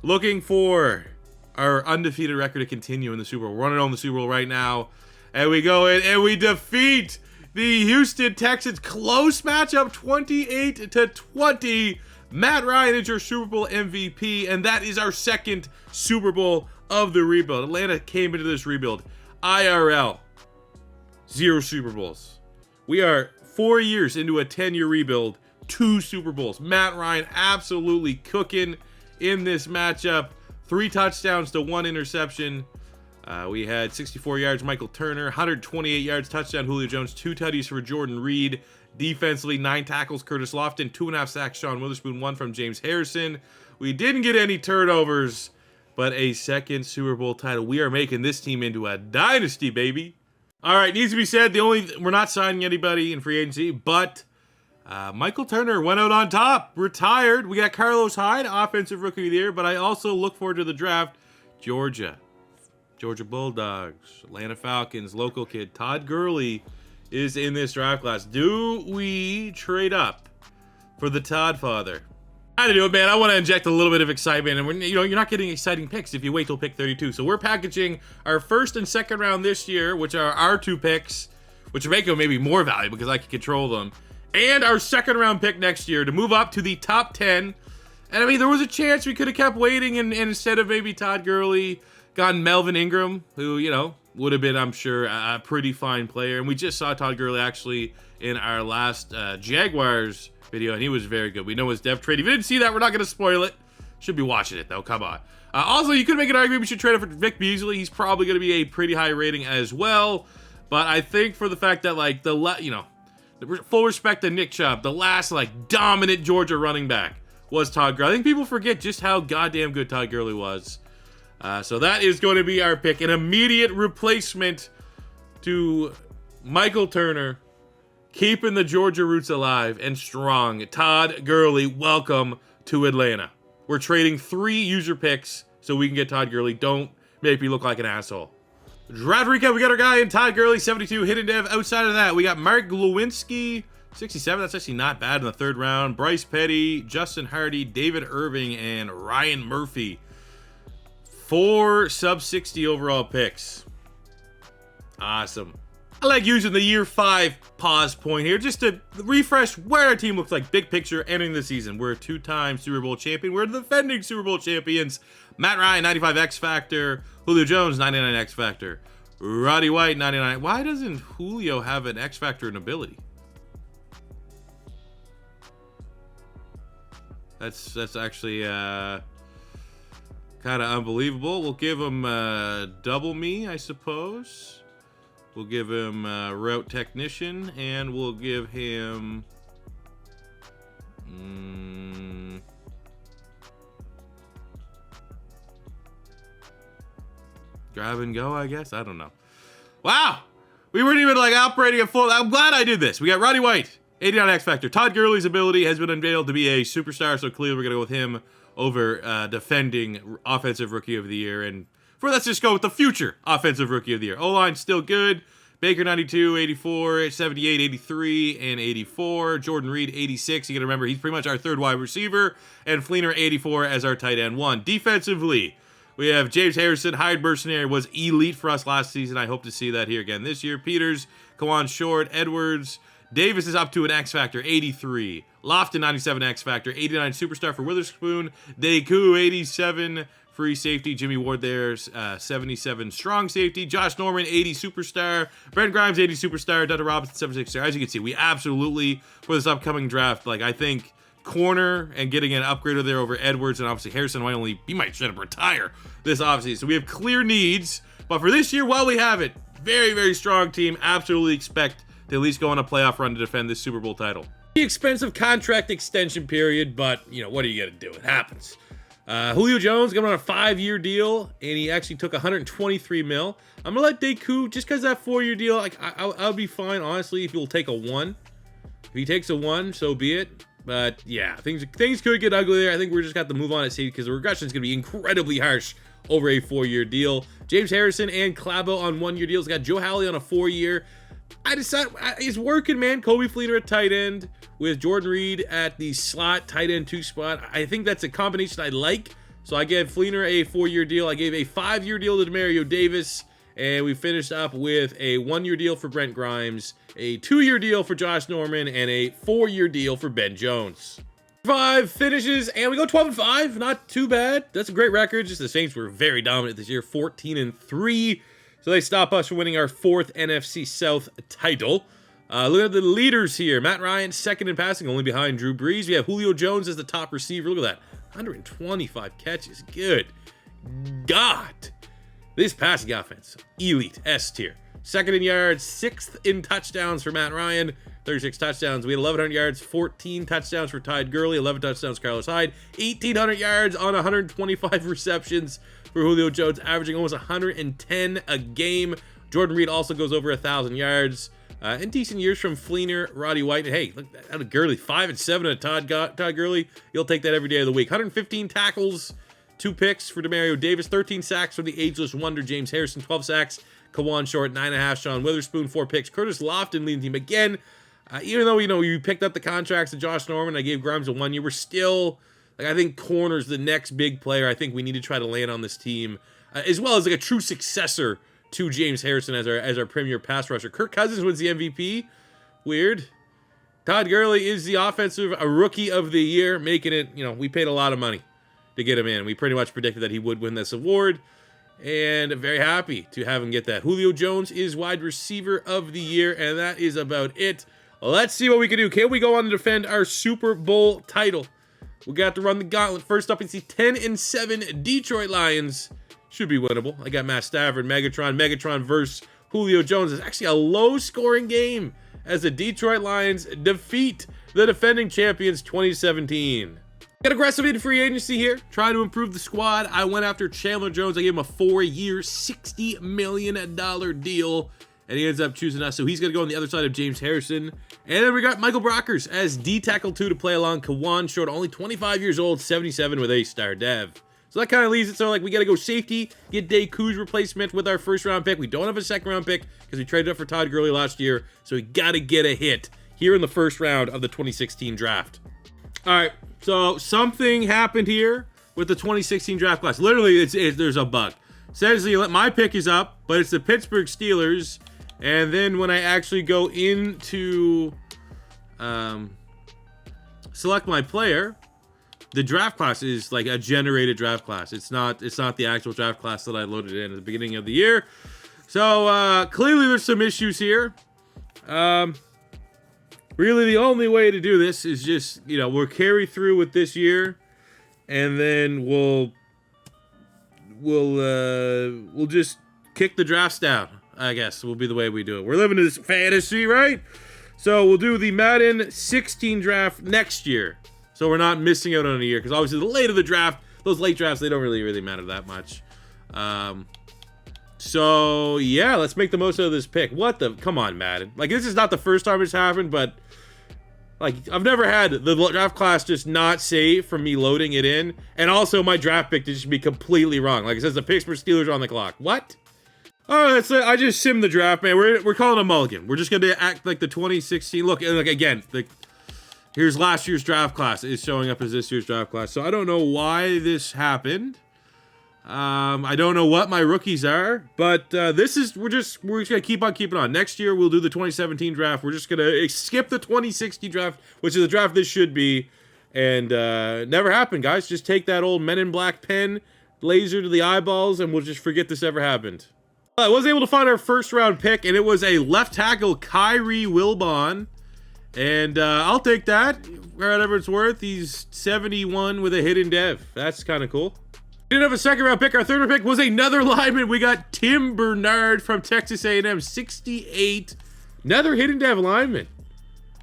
Looking for our undefeated record to continue in the Super Bowl. We're running on the Super Bowl right now. And we go in and we defeat the Houston Texans. Close matchup, 28-20. Matt Ryan is your Super Bowl MVP, and that is our 2nd Super Bowl of the rebuild. Atlanta came into this rebuild IRL. 0 Super Bowls. We are 4 years into a 10-year rebuild, 2 Super Bowls. Matt Ryan absolutely cooking in this matchup. 3 touchdowns to 1 interception. We had 64 yards, Michael Turner, 128 yards, touchdown, Julio Jones, 2 tutties for Jordan Reed. Defensively, 9 tackles, Curtis Lofton, 2.5 sacks, Sean Witherspoon, 1 from James Harrison. We didn't get any turnovers, but a 2nd Super Bowl title. We are making this team into a dynasty, baby. All right, needs to be said, we're not signing anybody in free agency, but Michael Turner went out on top, retired. We got Carlos Hyde, Offensive Rookie of the Year, but I also look forward to the draft. Georgia Bulldogs, Atlanta Falcons, local kid, Todd Gurley is in this draft class. Do we trade up for the Todd father? I do it, man. I want to inject a little bit of excitement, and you're not getting exciting picks if you wait till pick 32. So we're packaging our 1st and 2nd round this year, which are our 2 picks, which make them maybe more valuable because I can control them, and our 2nd round pick next year to move up to the top 10. And I mean, there was a chance we could have kept waiting, and instead of maybe Todd Gurley, gotten Melvin Ingram, who, would have been, I'm sure, a pretty fine player. And we just saw Todd Gurley actually in our last Jaguars video, and he was very good. We know his dev trade. If you didn't see that, we're not going to spoil it. Should be watching it, though. Come on. Also, you could make an argument we should trade up for Vic Beasley. He's probably going to be a pretty high rating as well. But I think for the fact that, like, the full respect to Nick Chubb, the last, like, dominant Georgia running back was Todd Gurley. I think people forget just how goddamn good Todd Gurley was. So that is going to be our pick. An immediate replacement to Michael Turner, keeping the Georgia roots alive and strong. Todd Gurley, welcome to Atlanta. We're trading 3 user picks so we can get Todd Gurley. Don't make me look like an asshole. Draft recap, we got our guy in Todd Gurley, 72, hidden dev. Outside of that, we got Mark Lewinsky, 67. That's actually not bad in the 3rd round. Bryce Petty, Justin Hardy, David Irving, and Ryan Murphy. 4 sub-60 overall picks. Awesome. I like using the year 5 pause point here just to refresh where our team looks like. Big picture ending the season. We're a 2-time Super Bowl champion. We're the defending Super Bowl champions. Matt Ryan, 95 X Factor. Julio Jones, 99 X Factor. Roddy White, 99. Why doesn't Julio have an X Factor and ability? That's actually kind of unbelievable. We'll give him double me, I suppose. We'll give him route technician, and we'll give him grab and go, I guess. I don't know. Wow, we weren't even like operating at full. I'm glad I did this. We got Roddy White, 89 X Factor. Todd Gurley's ability has been unveiled to be a superstar, so clearly we're gonna go with him over defending offensive rookie of the year. And let's just go with the future offensive rookie of the year. O-line's still good. Baker 92, 84, 78, 83, and 84. Jordan Reed 86. You got to remember he's pretty much our third wide receiver, and Fleener 84 as our tight end 1. Defensively, we have James Harrison. Hired mercenary, was elite for us last season. I hope to see that here again this year. Peters, Kawan Short, Edwards. Davis is up to an X Factor, 83. Lofton, 97 X Factor, 89 Superstar for Witherspoon. Deku, 87 free safety. Jimmy Ward there's 77 strong safety. Josh Norman, 80 Superstar. Brent Grimes, 80 Superstar. Dutta Robinson, 76 star. As you can see, we absolutely, for this upcoming draft, like I think corner and getting an upgrader there over Edwards, and obviously Harrison he might straight up retire this offseason. So we have clear needs, but for this year, while we have it, very, very strong team. Absolutely expect to at least go on a playoff run to defend this Super Bowl title. The expensive contract extension period, but you know, what are you gonna do? It happens. Julio Jones going on a 5-year deal, and he actually took 123 mil. I'm gonna let Deku, just because that 4-year deal, like I'll be fine honestly if he'll take a 1. If he takes a 1, so be it. But yeah, things could get ugly there. I think we're just got to move on at safety because the regression is gonna be incredibly harsh over a 4-year deal. James Harrison and Clabo on 1-year deals. Got Joe Halley on a 4-year. I decided it's working, man. Kobe Fleener at tight end with Jordan Reed at the slot tight end 2 spot. I think that's a combination I like. So I gave Fleener a 4-year deal. I gave a 5-year deal to Demario Davis, and we finished up with a 1-year deal for Brent Grimes, a 2-year deal for Josh Norman, and a 4-year deal for Ben Jones. 5 finishes, and we go 12-5. Not too bad. That's a great record. Just the Saints were very dominant this year, 14-3. So they stop us from winning our 4th NFC South title. Look at the leaders here. Matt Ryan, 2nd in passing, only behind Drew Brees. We have Julio Jones as the top receiver. Look at that. 125 catches. Good God. This passing offense, elite, S tier. 2nd in yards, 6th in touchdowns for Matt Ryan. 36 touchdowns. We had 1,100 yards, 14 touchdowns for Todd Gurley, 11 touchdowns Carlos Hyde, 1,800 yards on 125 receptions for Julio Jones, averaging almost 110 a game. Jordan Reed also goes over 1,000 yards. In decent years from Fleener, Roddy White. And hey, look at Gurley, 5 and 7 at Todd Gurley. You'll take that every day of the week. 115 tackles, 2 picks for Demario Davis, 13 sacks for the ageless wonder James Harrison, 12 sacks. Kawan Short, 9.5. Sean Witherspoon, 4 picks. Curtis Lofton leading the team again. Even though, you know, you picked up the contracts of Josh Norman, I gave Grimes a 1 year. We're still, like, I think corner's the next big player I think we need to try to land on this team, as well as like a true successor to James Harrison as our premier pass rusher. Kirk Cousins wins the MVP. Weird. Todd Gurley is the offensive rookie of the year, making it, you know, we paid a lot of money to get him in. We pretty much predicted that he would win this award, and very happy to have him get that. Julio Jones is wide receiver of the year, and that is about it. Let's see what we can do. Can we go on to defend our Super Bowl title? We got to run the gauntlet. First up, it's the 10-7 Detroit Lions. Should be winnable. I got Matt Stafford, Megatron versus Julio Jones. It's actually a low-scoring game as the Detroit Lions defeat the defending champions 2017. Got aggressive in free agency here, trying to improve the squad. I went after Chandler Jones. I gave him a 4-year, $60 million deal, and he ends up choosing us. So he's going to go on the other side of James Harrison. And then we got Michael Brockers as D-Tackle 2 to play along Kawan Short, only 25 years old, 77 with a star dev. So that kind of leaves it so like we got to go safety, get Deku's replacement with our 1st round pick. We don't have a 2nd round pick because we traded up for Todd Gurley last year. So we got to get a hit here in the 1st round of the 2016 draft. All right, so something happened here with the 2016 draft class. Literally, there's a bug. Says my pick is up, but it's the Pittsburgh Steelers. And then when I actually go into select my player, the draft class is like a generated draft class. It's not the actual draft class that I loaded in at the beginning of the year. So clearly there's some issues here. Really the only way to do this is just, we'll carry through with this year, and then we'll we'll just kick the drafts down, I guess, will be the way we do it. We're living in this fantasy, right? So we'll do the Madden 16 draft next year. So we're not missing out on a year, because obviously the later the draft, those late drafts, they don't really matter that much. So yeah, let's make the most out of this pick. What the, come on, Madden. Like, this is not the first time it's happened, but like, I've never had the draft class just not save from me loading it in, and also my draft pick to just be completely wrong. Like, it says the Pittsburgh Steelers are on the clock. What? All right, that's it. I just simmed the draft, man. We're calling a mulligan. We're just gonna act like the 2016. Look, and like again, here's last year's draft class. It's showing up as this year's draft class. So I don't know why this happened. I don't know what my rookies are, but we're just gonna keep on keeping on. Next year we'll do the 2017 draft. We're just gonna skip the 2016 draft, which is the draft this should be, and never happened, guys. Just take that old Men in Black pen, laser to the eyeballs, and we'll just forget this ever happened. I was able to find our first round pick, and it was a left tackle, Kyrie Wilbon, and I'll take that whatever it's worth. He's 71 with a hidden dev. That's kind of cool. We didn't have a second round pick. Our third round pick was another lineman. We got Tim Bernard from Texas A&M, 68. Another hidden dev lineman.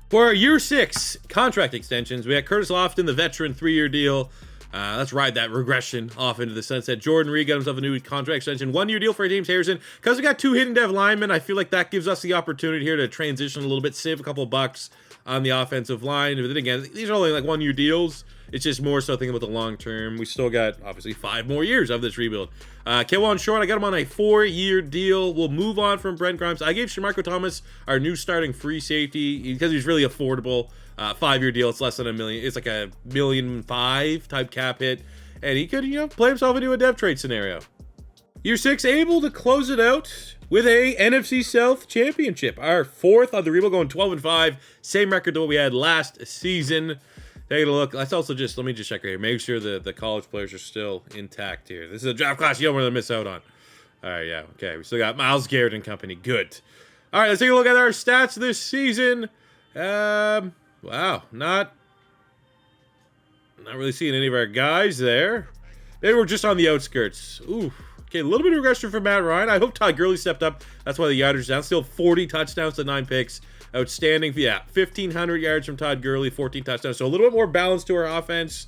For our year 6 contract extensions, we got Curtis Lofton, the veteran, 3-year deal. Let's ride that regression off into the sunset. Jordan Reed got himself a new contract extension. 1-year deal for James Harrison. Because we got 2 hidden dev linemen, I feel like that gives us the opportunity here to transition a little bit, save a couple of bucks on the offensive line. But then again, these are only like 1-year deals. It's just more so thinking about the long term. We still got, obviously, 5 more years of this rebuild. K'Waun Short, I got him on a 4-year deal. We'll move on from Brent Grimes. I gave Shamarko Thomas our new starting free safety because he's really affordable. 5-year deal. It's less than $1 million. It's like a $1.5 million type cap hit. And he could, play himself into a dev trade scenario. Year 6, able to close it out with a NFC South championship. Our 4th on the rebuild, going 12-5. Same record to what we had last season. Take a look. Let me just check right here. Make sure the college players are still intact here. This is a draft class you don't want to miss out on. All right, yeah, okay. We still got Myles Garrett and company. Good. All right, let's take a look at our stats this season. Wow, not really seeing any of our guys there. They were just on the outskirts. Ooh. Okay, a little bit of regression for Matt Ryan. I hope Todd Gurley stepped up. That's why the yardage is down. Still 40 touchdowns to 9 picks. Outstanding. Yeah, 1,500 yards from Todd Gurley, 14 touchdowns. So a little bit more balance to our offense.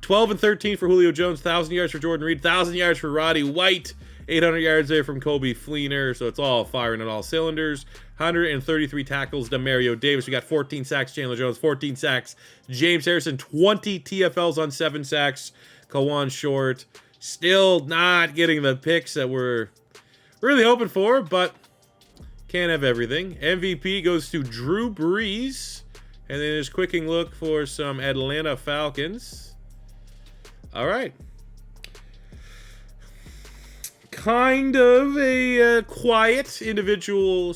12-13 for Julio Jones, 1,000 yards for Jordan Reed, 1,000 yards for Roddy White, 800 yards there from Kobe Fleener. So it's all firing on all cylinders. 133 tackles to Mario Davis. We got 14 sacks. Chandler Jones, 14 sacks. James Harrison, 20 TFLs on 7 sacks. K'Waun Short, still not getting the picks that we're really hoping for, but can't have everything. MVP goes to Drew Brees. And then just quicking look for some Atlanta Falcons. All right. Kind of a quiet individual,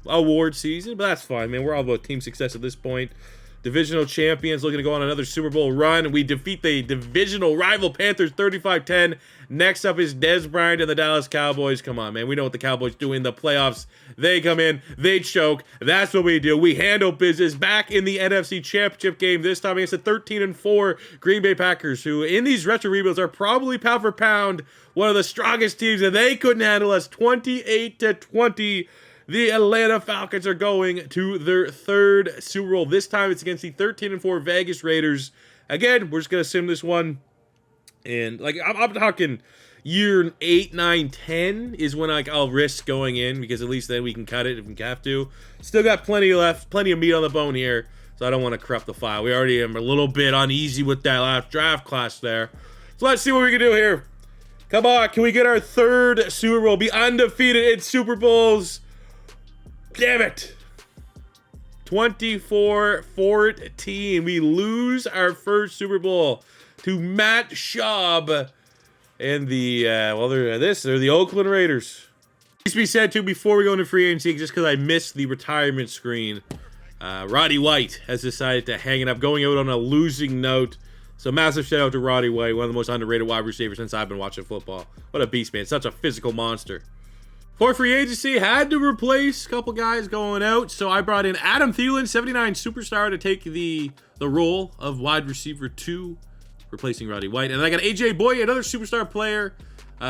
award season, but that's fine, man. We're all about team success at this point. Divisional champions looking to go on another Super Bowl run. We defeat the divisional rival Panthers 35-10. Next up is Dez Bryant and the Dallas Cowboys. Come on, man. We know what the Cowboys do in the playoffs. They come in, they choke. That's what we do. We handle business back in the NFC Championship game, this time against the 13-4 Green Bay Packers, who in these retro rebuilds are probably pound for pound one of the strongest teams, and they couldn't handle us. 28-20. The Atlanta Falcons are going to their 3rd Super Bowl. This time it's against the 13-4 Vegas Raiders. Again, we're just going to sim this one. And I'm talking year 8, 9, 10 is when I'll risk going in, because at least then we can cut it if we have to. Still got plenty left, plenty of meat on the bone here, so I don't want to corrupt the file. We already am a little bit uneasy with that last draft class there. So let's see what we can do here. Come on, can we get our 3rd Super Bowl? Be undefeated in Super Bowls. Damn it. 24-14. We lose our first Super Bowl to Matt Schaub and they're the Oakland Raiders. Needs to be said too before we go into free agency, just because I missed the retirement screen. Roddy White has decided to hang it up, going out on a losing note. So massive shout out to Roddy White, one of the most underrated wide receivers since I've been watching football. What a beast, man. Such a physical monster. For free agency, had to replace a couple guys going out, so I brought in Adam Thielen, 79 superstar, to take the role of wide receiver 2, replacing Roddy White. And I got AJ Boye, another superstar player,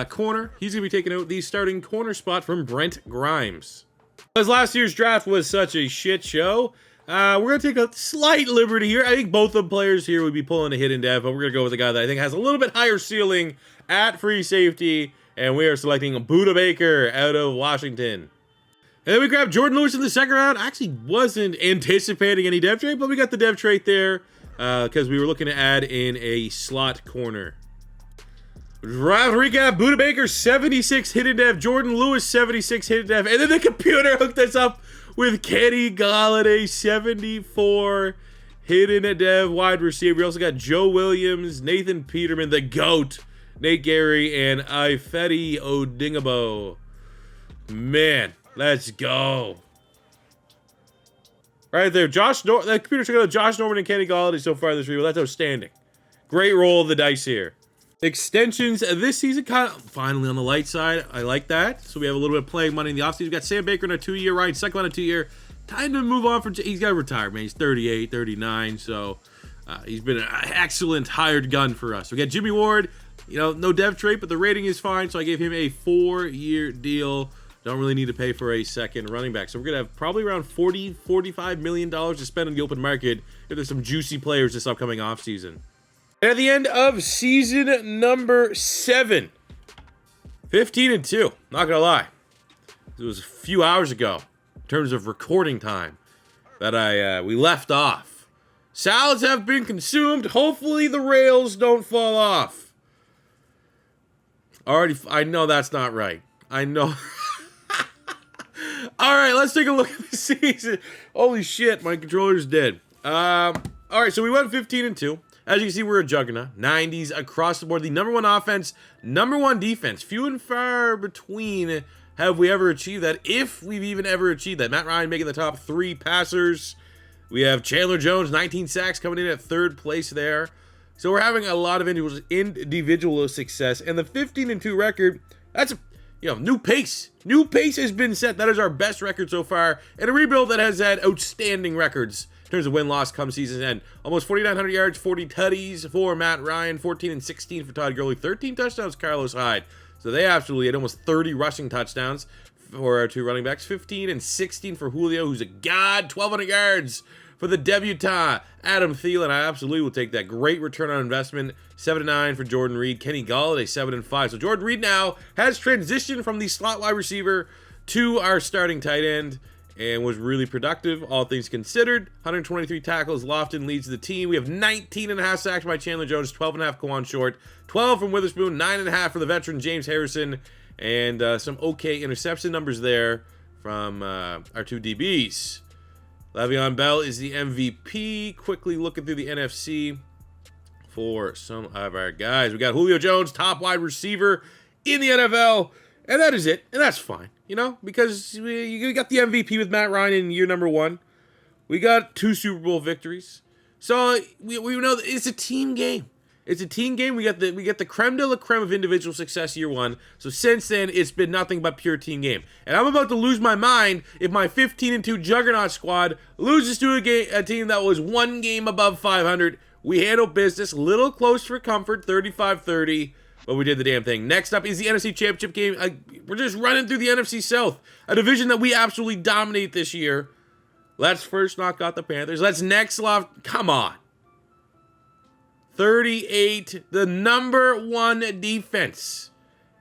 corner. He's going to be taking out the starting corner spot from Brent Grimes. Because last year's draft was such a shit show, we're going to take a slight liberty here. I think both the players here would be pulling a hidden dev, but we're going to go with a guy that I think has a little bit higher ceiling at free safety, and we are selecting Budda Baker out of Washington. And then we grabbed Jordan Lewis in the second round. I actually wasn't anticipating any dev trait, but we got the dev trait there because we were looking to add in a slot corner. Draft recap, Budda Baker, 76 hidden dev, Jordan Lewis, 76 hidden dev, and then the computer hooked us up with Kenny Golladay, 74 hidden dev wide receiver. We also got Joe Williams, Nathan Peterman, the GOAT, Nate Gary, and Ifedi Odingabo. Man, let's go. Right there, the computer took out Josh Norman and Kenny Golladay so far this review. That's outstanding. Great roll of the dice here. Extensions this season, kind of finally on the light side. I like that. So we have a little bit of playing money in the offseason. We've got Sam Baker on a 2-year, Ryan Suckle on a 2-year. Time to move on. He's got to retire, man. He's 38, 39. So he's been an excellent hired gun for us. We got Jimmy Ward. You know, no dev trait, but the rating is fine. So I gave him a 4-year deal. Don't really need to pay for a second running back. So we're going to have probably around $45 million to spend on the open market if there's some juicy players this upcoming offseason. At the end of season number 7, 15-2. Not gonna lie, it was a few hours ago in terms of recording time that we left off. Salads have been consumed. Hopefully the rails don't fall off. I know that's not right. I know. All right, let's take a look at the season. Holy shit, my controller's dead. All right, so we went 15-2. As you can see, we're a juggernaut. 90s across the board. The #1 offense, #1 defense. Few and far between have we ever achieved that, if we've even ever achieved that. Matt Ryan making the top 3 passers. We have Chandler Jones, 19 sacks, coming in at 3rd place there. So we're having a lot of individual success. And the 15-2 record, that's new pace. New pace has been set. That is our best record so far. And a rebuild that has had outstanding records in terms of win-loss come season's end. Almost 4,900 yards, 40 tutties for Matt Ryan, 14 and 16 for Todd Gurley, 13 touchdowns Carlos Hyde. So they absolutely had almost 30 rushing touchdowns for our 2 running backs, 15 and 16 for Julio, who's a god, 1,200 yards for the debutant Adam Thielen. I absolutely will take that. Great return on investment. 7-9 for Jordan Reed. Kenny Golladay, 7-5. So Jordan Reed now has transitioned from the slot wide receiver to our starting tight end, and was really productive, all things considered. 123 tackles. Lofton leads the team. We have 19.5 sacks by Chandler Jones, 12.5 Kawan Short, 12 from Witherspoon, 9.5 for the veteran James Harrison, and some okay interception numbers there from our 2 DBs. Le'Veon Bell is the MVP. Quickly looking through the NFC for some of our guys. We got Julio Jones, top wide receiver in the NFL, and that is it, and that's fine. Because you got the MVP with Matt Ryan in year #1. We got 2 Super Bowl victories. So we know that it's a team game. It's a team game. We got the creme de la creme of individual success year 1. So since then, it's been nothing but pure team game. And I'm about to lose my mind if my 15-2 juggernaut squad loses to a team that was 1 game above 500. We handled business, little close for comfort, 35-30. But we did the damn thing. Next up is the NFC Championship game. We're just running through the NFC South, a division that we absolutely dominate this year. Let's first knock out the Panthers. Let's next loft. Come on. 38, the #1 defense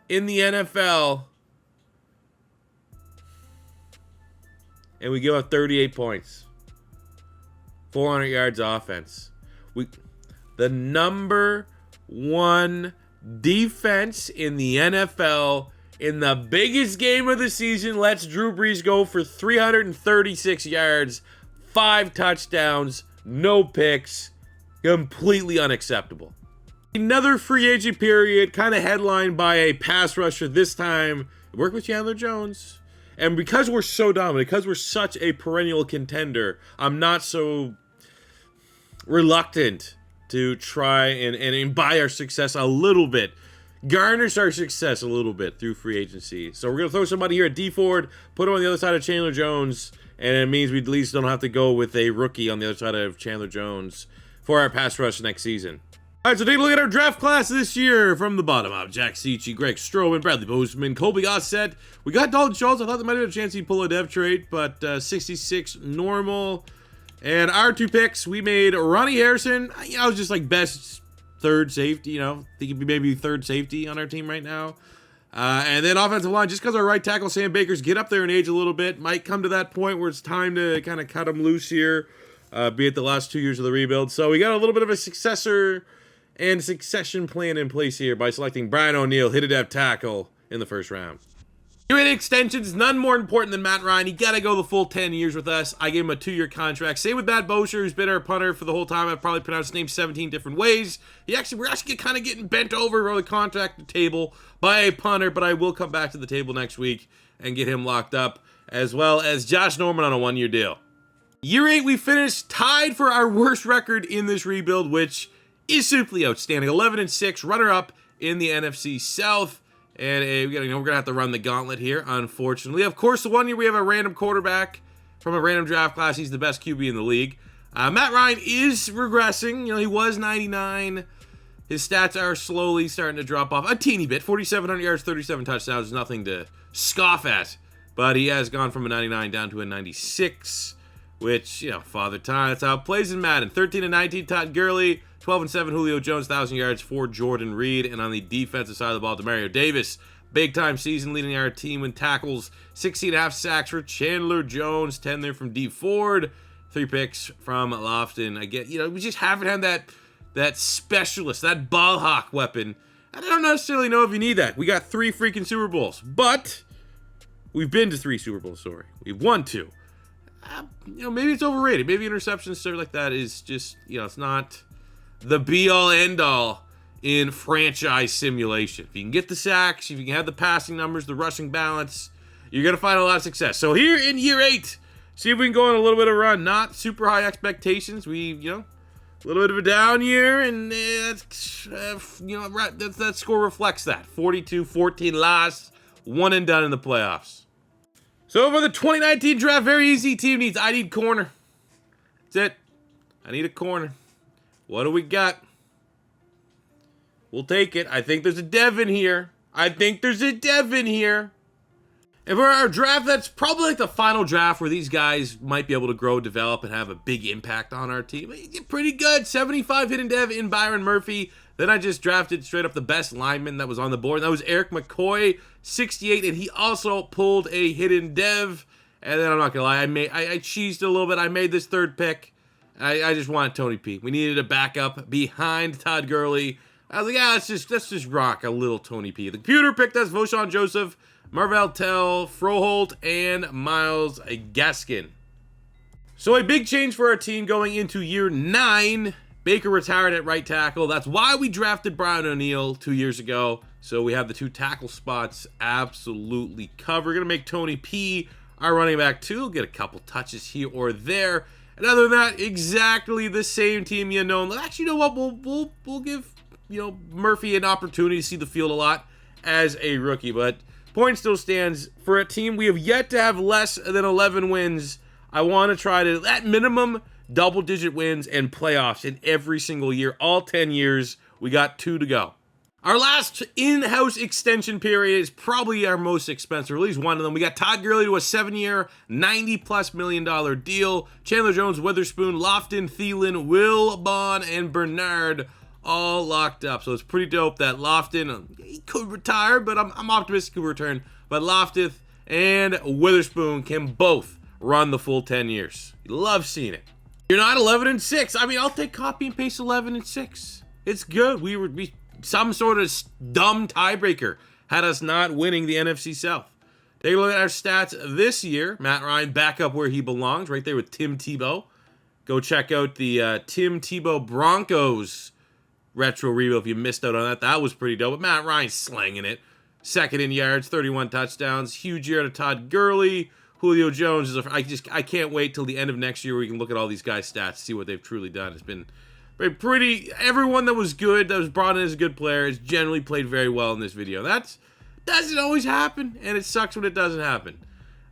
in the NFL. And we give up 38 points. 400 yards offense. The #1 defense in the NFL in the biggest game of the season lets Drew Brees go for 336 yards, 5 touchdowns, no picks. Completely unacceptable. Another free agent period, kind of headlined by a pass rusher this time. Work with Chandler Jones. And because we're so dominant, because we're such a perennial contender, I'm not so reluctant to try and buy our success a little bit, garnish our success a little bit through free agency. So we're going to throw somebody here at D Ford, put him on the other side of Chandler Jones, and it means we at least don't have to go with a rookie on the other side of Chandler Jones for our pass rush next season. All right, so take a look at our draft class this year from the bottom up. Jack Cichy, Greg Stroman, Bradley Bozeman, Colby Gossett. We got Dalton Schultz. I thought they might have a chance he'd pull a dev trade, but 66 normal. And our 2 picks, we made Ronnie Harrison. I was just like best third safety, you know. Think he'd be maybe third safety on our team right now. And then offensive line, just because our right tackle, Sam Baker's get up there in age a little bit, might come to that point where it's time to kind of cut him loose here, be it the last 2 years of the rebuild. So we got a little bit of a successor and succession plan in place here by selecting Brian O'Neill, hit a depth tackle in the first round. Year 8 extensions, none more important than Matt Ryan. He got to go the full 10 years with us. I gave him a 2-year contract. Same with Matt Bosher, who's been our punter for the whole time. I've probably pronounced his name 17 different ways. We're actually kind of getting bent over on the contract table by a punter, but I will come back to the table next week and get him locked up, as well as Josh Norman on a 1-year deal. Year 8, we finished tied for our worst record in this rebuild, which is simply outstanding. 11-6, runner-up in the NFC South. And we're going to have to run the gauntlet here, unfortunately. Of course, the 1 year we have a random quarterback from a random draft class. He's the best QB in the league. Matt Ryan is regressing. You know, he was 99. His stats are slowly starting to drop off a teeny bit. 4,700 yards, 37 touchdowns is nothing to scoff at. But he has gone from a 99 down to a 96, which, you know, father time. That's how it plays in Madden. 13-19, Todd Gurley. 12-7, Julio Jones, 1,000 yards for Jordan Reed. And on the defensive side of the ball, Demario Davis, big-time season, leading our team in tackles. 16.5 sacks for Chandler Jones, 10 there from D Ford. 3 picks from Lofton. Again, you know, we just haven't had that specialist, that ball hawk weapon. I don't necessarily know if you need that. We got 3 freaking Super Bowls, but we've been to 3 Super Bowls, sorry. We've won 2. You know, maybe it's overrated. Maybe interceptions, stuff like that is just, you know, it's not the be-all, end-all in franchise simulation. If you can get the sacks, if you can have the passing numbers, the rushing balance, you're going to find a lot of success. So here in year 8, see if we can go on a little bit of a run. Not super high expectations. We, you know, a little bit of a down year, and that's, you know, that score reflects that. 42-14 loss, 1 and done in the playoffs. So for the 2019 draft, very easy team needs. I need corner. That's it. I need a corner. What do we got? We'll take it. I think there's a dev in here. And for our draft, that's probably like the final draft where these guys might be able to grow, develop, and have a big impact on our team. He did pretty good. 75 hidden dev in Byron Murphy. Then I just drafted straight up the best lineman that was on the board. That was Eric McCoy, 68, and he also pulled a hidden dev. And then I'm not gonna lie, I cheesed a little bit. I made this 3rd pick. I just wanted Tony P. We needed a backup behind Todd Gurley. I was like, yeah, let's just rock a little Tony P. The computer picked us Voshawn Joseph, Marvell Tell, Froholt, and Miles Gaskin. So a big change for our team going into year 9. Baker retired at right tackle. That's why we drafted Brian O'Neill 2 years ago. So we have the 2 tackle spots absolutely covered. We're going to make Tony P our running back too. We'll get a couple touches here or there. And other than that, exactly the same team you know. Actually, you know what? We'll give, you know, Murphy an opportunity to see the field a lot as a rookie. But point still stands. For a team we have yet to have less than 11 wins, I want to try to, at minimum, double-digit wins and playoffs in every single year. All 10 years, we got 2 to go. Our last in-house extension period is probably our most expensive, or at least one of them. We got Todd Gurley to a 7-year, $90+ million deal. Chandler Jones, Witherspoon, Lofton, Thielen, Will, Bond, and Bernard all locked up. So it's pretty dope that Lofton, he could retire, but I'm optimistic he'll return. But Lofton and Witherspoon can both run the full 10 years. You love seeing it. You're not 11-6. I mean, I'll take copy and paste 11-6. It's good. We some sort of dumb tiebreaker had us not winning the NFC South. Take a look at our stats this year. Matt Ryan back up where he belongs, right there with Tim Tebow. Go check out the Tim Tebow Broncos retro rebuild if you missed out on that. That was pretty dope. But Matt Ryan slanging it. 2nd in yards, 31 touchdowns. Huge year to Todd Gurley. Julio Jones is I can't wait till the end of next year where we can look at all these guys' stats, see what they've truly done. It's been pretty. Everyone that was good, that was brought in as a good player, has generally played very well in this video. That doesn't always happen, and it sucks when it doesn't happen.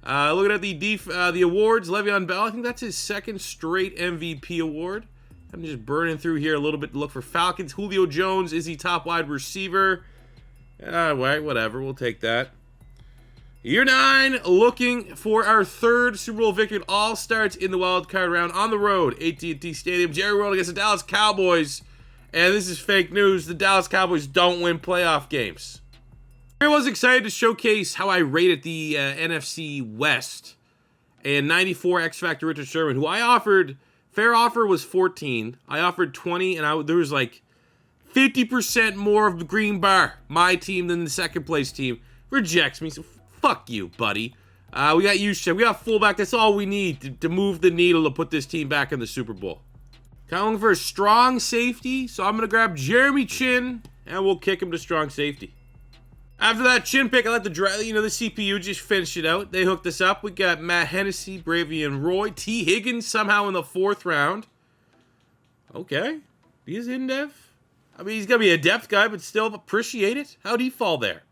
Looking at the awards, Le'Veon Bell, I think that's his 2nd straight MVP award. I'm just burning through here a little bit to look for Falcons. Julio Jones, is he top wide receiver? Right, whatever. We'll take that. Year 9, looking for our 3rd Super Bowl victory. It all starts in the wild card round on the road, AT&T Stadium. Jerry World against the Dallas Cowboys. And this is fake news. The Dallas Cowboys don't win playoff games. I was excited to showcase how I rated the NFC West. And 94 X Factor Richard Sherman, who I offered, fair offer was 14. I offered 20, and there was like 50% more of the green bar, my team, than the second place team. Rejects me, so fuck you, buddy. We got Juszczyk. We got fullback. That's all we need to move the needle to put this team back in the Super Bowl. Kind of looking for a strong safety, so I'm going to grab Jeremy Chin, and we'll kick him to strong safety. After that Chin pick, I let the CPU just finish it out. They hooked us up. We got Matt Hennessy, Bravian Roy, T. Higgins somehow in the 4th round. Okay. He's in dev. I mean, he's going to be a depth guy, but still appreciate it. How'd he fall there?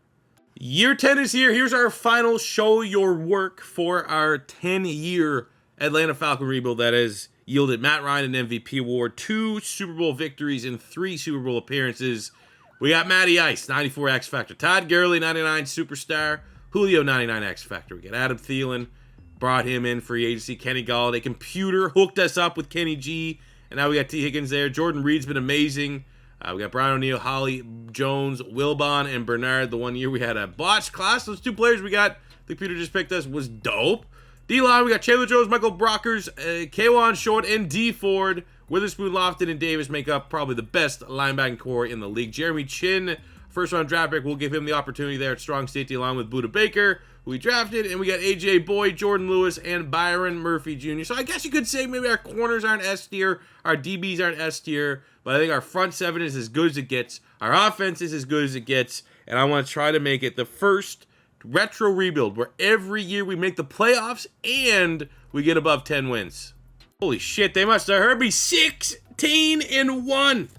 Year 10 is here. Here's our final show your work for our 10-year Atlanta Falcon rebuild that has yielded Matt Ryan an MVP award, 2 Super Bowl victories, and 3 Super Bowl appearances. We got Matty Ice, 94 X Factor. Todd Gurley, 99 Superstar. Julio, 99 X Factor. We got Adam Thielen, brought him in free agency. Kenny Galladay, computer, hooked us up with Kenny G. And now we got T. Higgins there. Jordan Reed's been amazing. We got Brian O'Neill, Holly Jones, Wilbon, and Bernard. The one year we had a botched class. Those 2 players we got, the computer just picked us, was dope. D-line, we got Chandler Jones, Michael Brockers, K'Wan Short, and D. Ford. Witherspoon, Lofton, and Davis make up probably the best linebacking core in the league. Jeremy Chin, first-round draft pick, will give him the opportunity there at strong safety along with Budda Baker, who we drafted. And we got A.J. Boyd, Jordan Lewis, and Byron Murphy Jr. So I guess you could say maybe our corners aren't S-tier, our DBs aren't S-tier, but I think our front 7 is as good as it gets. Our offense is as good as it gets. And I want to try to make it the first retro rebuild where every year we make the playoffs and we get above 10 wins. Holy shit, they must have heard me. 16-1.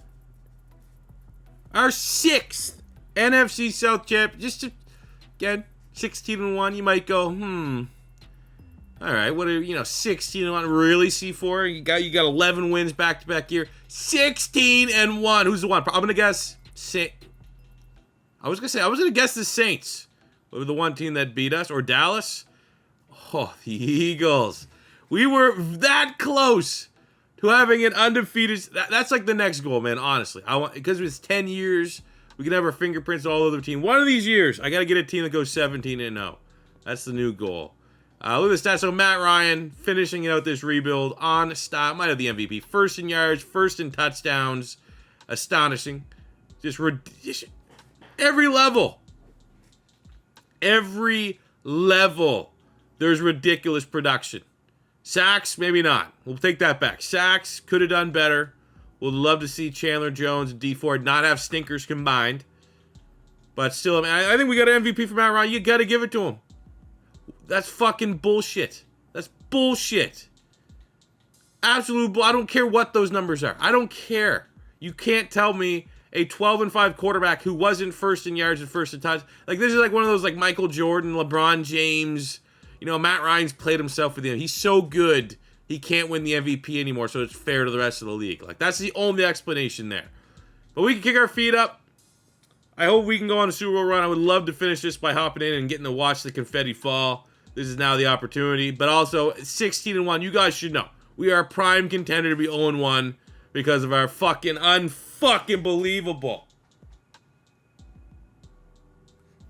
Our 6th NFC South champ. Just to, again, 16-1. You might go, all right, what are 16-1? Really, C4? You got 11 wins back-to-back year. 16-1. Who's the one? I'm gonna guess. I was gonna guess the Saints. Were the one team that beat us, or Dallas? Oh, the Eagles. We were that close to having an undefeated. That's like the next goal, man. Honestly, because it's 10 years, we can have our fingerprints all over the team. One of these years, I got to get a team that goes 17-0. That's the new goal. Look at the stats. So Matt Ryan finishing out this rebuild on style. Might have the MVP. First in yards, first in touchdowns. Astonishing. Just every level. Every level. There's ridiculous production. Sacks, maybe not. We'll take that back. Sacks, could have done better. Would love to see Chandler Jones and D. Ford not have stinkers combined. But still, I mean, I think we got an MVP for Matt Ryan. You got to give it to him. That's fucking bullshit. That's bullshit. Absolute bull. I don't care what those numbers are. I don't care. You can't tell me a 12-5 quarterback who wasn't first in yards and first in touch. Like, this is like one of those like Michael Jordan, LeBron James. Matt Ryan's played himself with him. He's so good, he can't win the MVP anymore, so it's fair to the rest of the league. Like, that's the only explanation there. But we can kick our feet up. I hope we can go on a Super Bowl run. I would love to finish this by hopping in and getting to watch the confetti fall. This is now the opportunity. But also, 16-1, you guys should know. We are a prime contender to be 0-1 because of our fucking unfucking believable.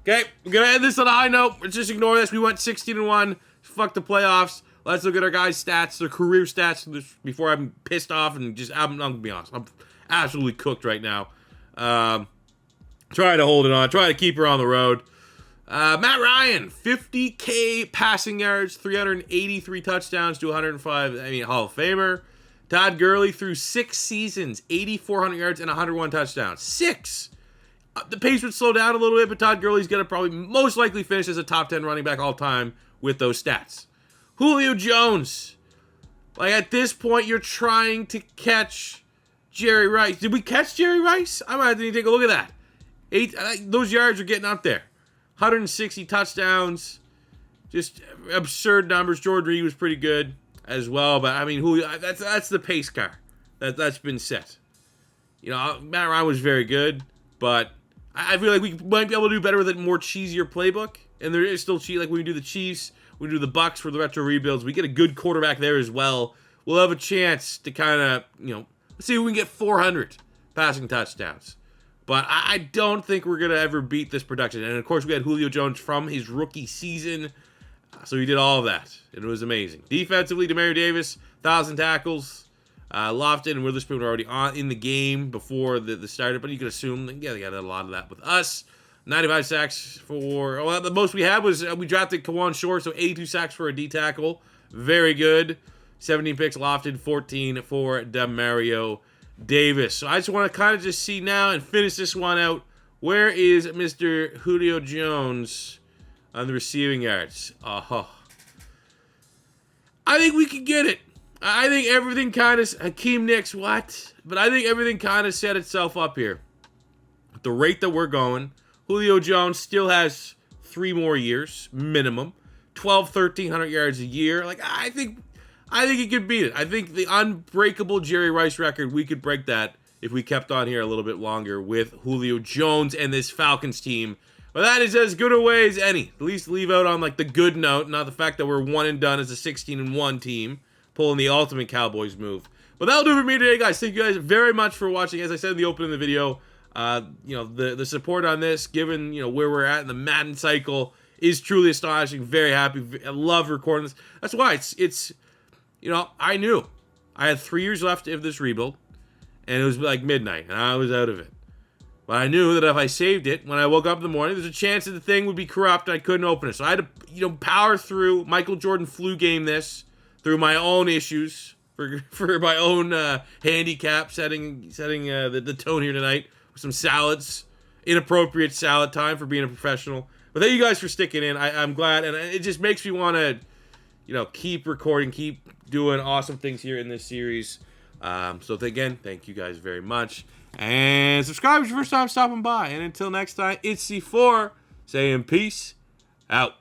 Okay, we're going to end this on a high note. Let's just ignore this. We went 16-1. Fuck the playoffs. Let's look at our guys' stats, their career stats, before I'm pissed off and just, I'm going to be honest. I'm absolutely cooked right now. Trying to hold it on. Trying to keep her on the road. Matt Ryan, 50K passing yards, 383 touchdowns to 105. Hall of Famer. Todd Gurley through 6 seasons, 8,400 yards and 101 touchdowns. 6. The pace would slow down a little bit, but Todd Gurley's going to probably most likely finish as a top 10 running back all time with those stats. Julio Jones. Like, at this point, you're trying to catch Jerry Rice. Did we catch Jerry Rice? I might have to take a look at that. Those yards are getting up there. 160 touchdowns. Just absurd numbers. Jordan Reed was pretty good as well. But, Julio, that's the pace car. That's been set. You know, Matt Ryan was very good, but I feel like we might be able to do better with a more cheesier playbook. And there is still cheat. Like when we do the Chiefs, we do the Bucks for the retro rebuilds. We get a good quarterback there as well. We'll have a chance to kind of, you know, let's see if we can get 400 passing touchdowns. But I don't think we're going to ever beat this production. And, of course, we had Julio Jones from his rookie season. So he did all of that. And it was amazing. Defensively, Demario Davis, 1,000 tackles. Lofton and Witherspoon were already in the game before the started. But you could assume, yeah, they got a lot of that with us. 95 sacks for... Well, the most we had was we drafted Kawan Short, so 82 sacks for a D tackle. Very good. 17 picks, Lofton, 14 for Demario Davis. So I just want to kind of just see now and finish this one out. Where is Mr. Julio Jones on the receiving yards? I think we can get it. I think everything kind of... Hakeem Nicks, what? But I think everything kind of set itself up here. At the rate that we're going, Julio Jones still has 3 more years, minimum. 1,300 yards a year. Like, I think he could beat it. I think the unbreakable Jerry Rice record, we could break that if we kept on here a little bit longer with Julio Jones and this Falcons team. But that is as good a way as any. At least leave out on, like, the good note, not the fact that we're one and done as a 16-1 team, pulling the ultimate Cowboys move. But that'll do it for me today, guys. Thank you guys very much for watching. As I said in the opening of the video, you know, the support on this, given, you know, where we're at in the Madden cycle, is truly astonishing. Very happy. I love recording this. That's why it's you know, I knew I had 3 years left of this rebuild, and it was like midnight, and I was out of it. But I knew that if I saved it, when I woke up in the morning, there's a chance that the thing would be corrupt and I couldn't open it. So I had to, you know, power through. Michael Jordan flu game this through my own issues for my own handicap, setting the tone here tonight with some salads, inappropriate salad time for being a professional. But thank you guys for sticking in. I'm glad, and it just makes me want to, you know, keep recording, keep doing awesome things here in this series. So again, thank you guys very much. And subscribe if it's your first time stopping by. And until next time, it's C4 saying peace out.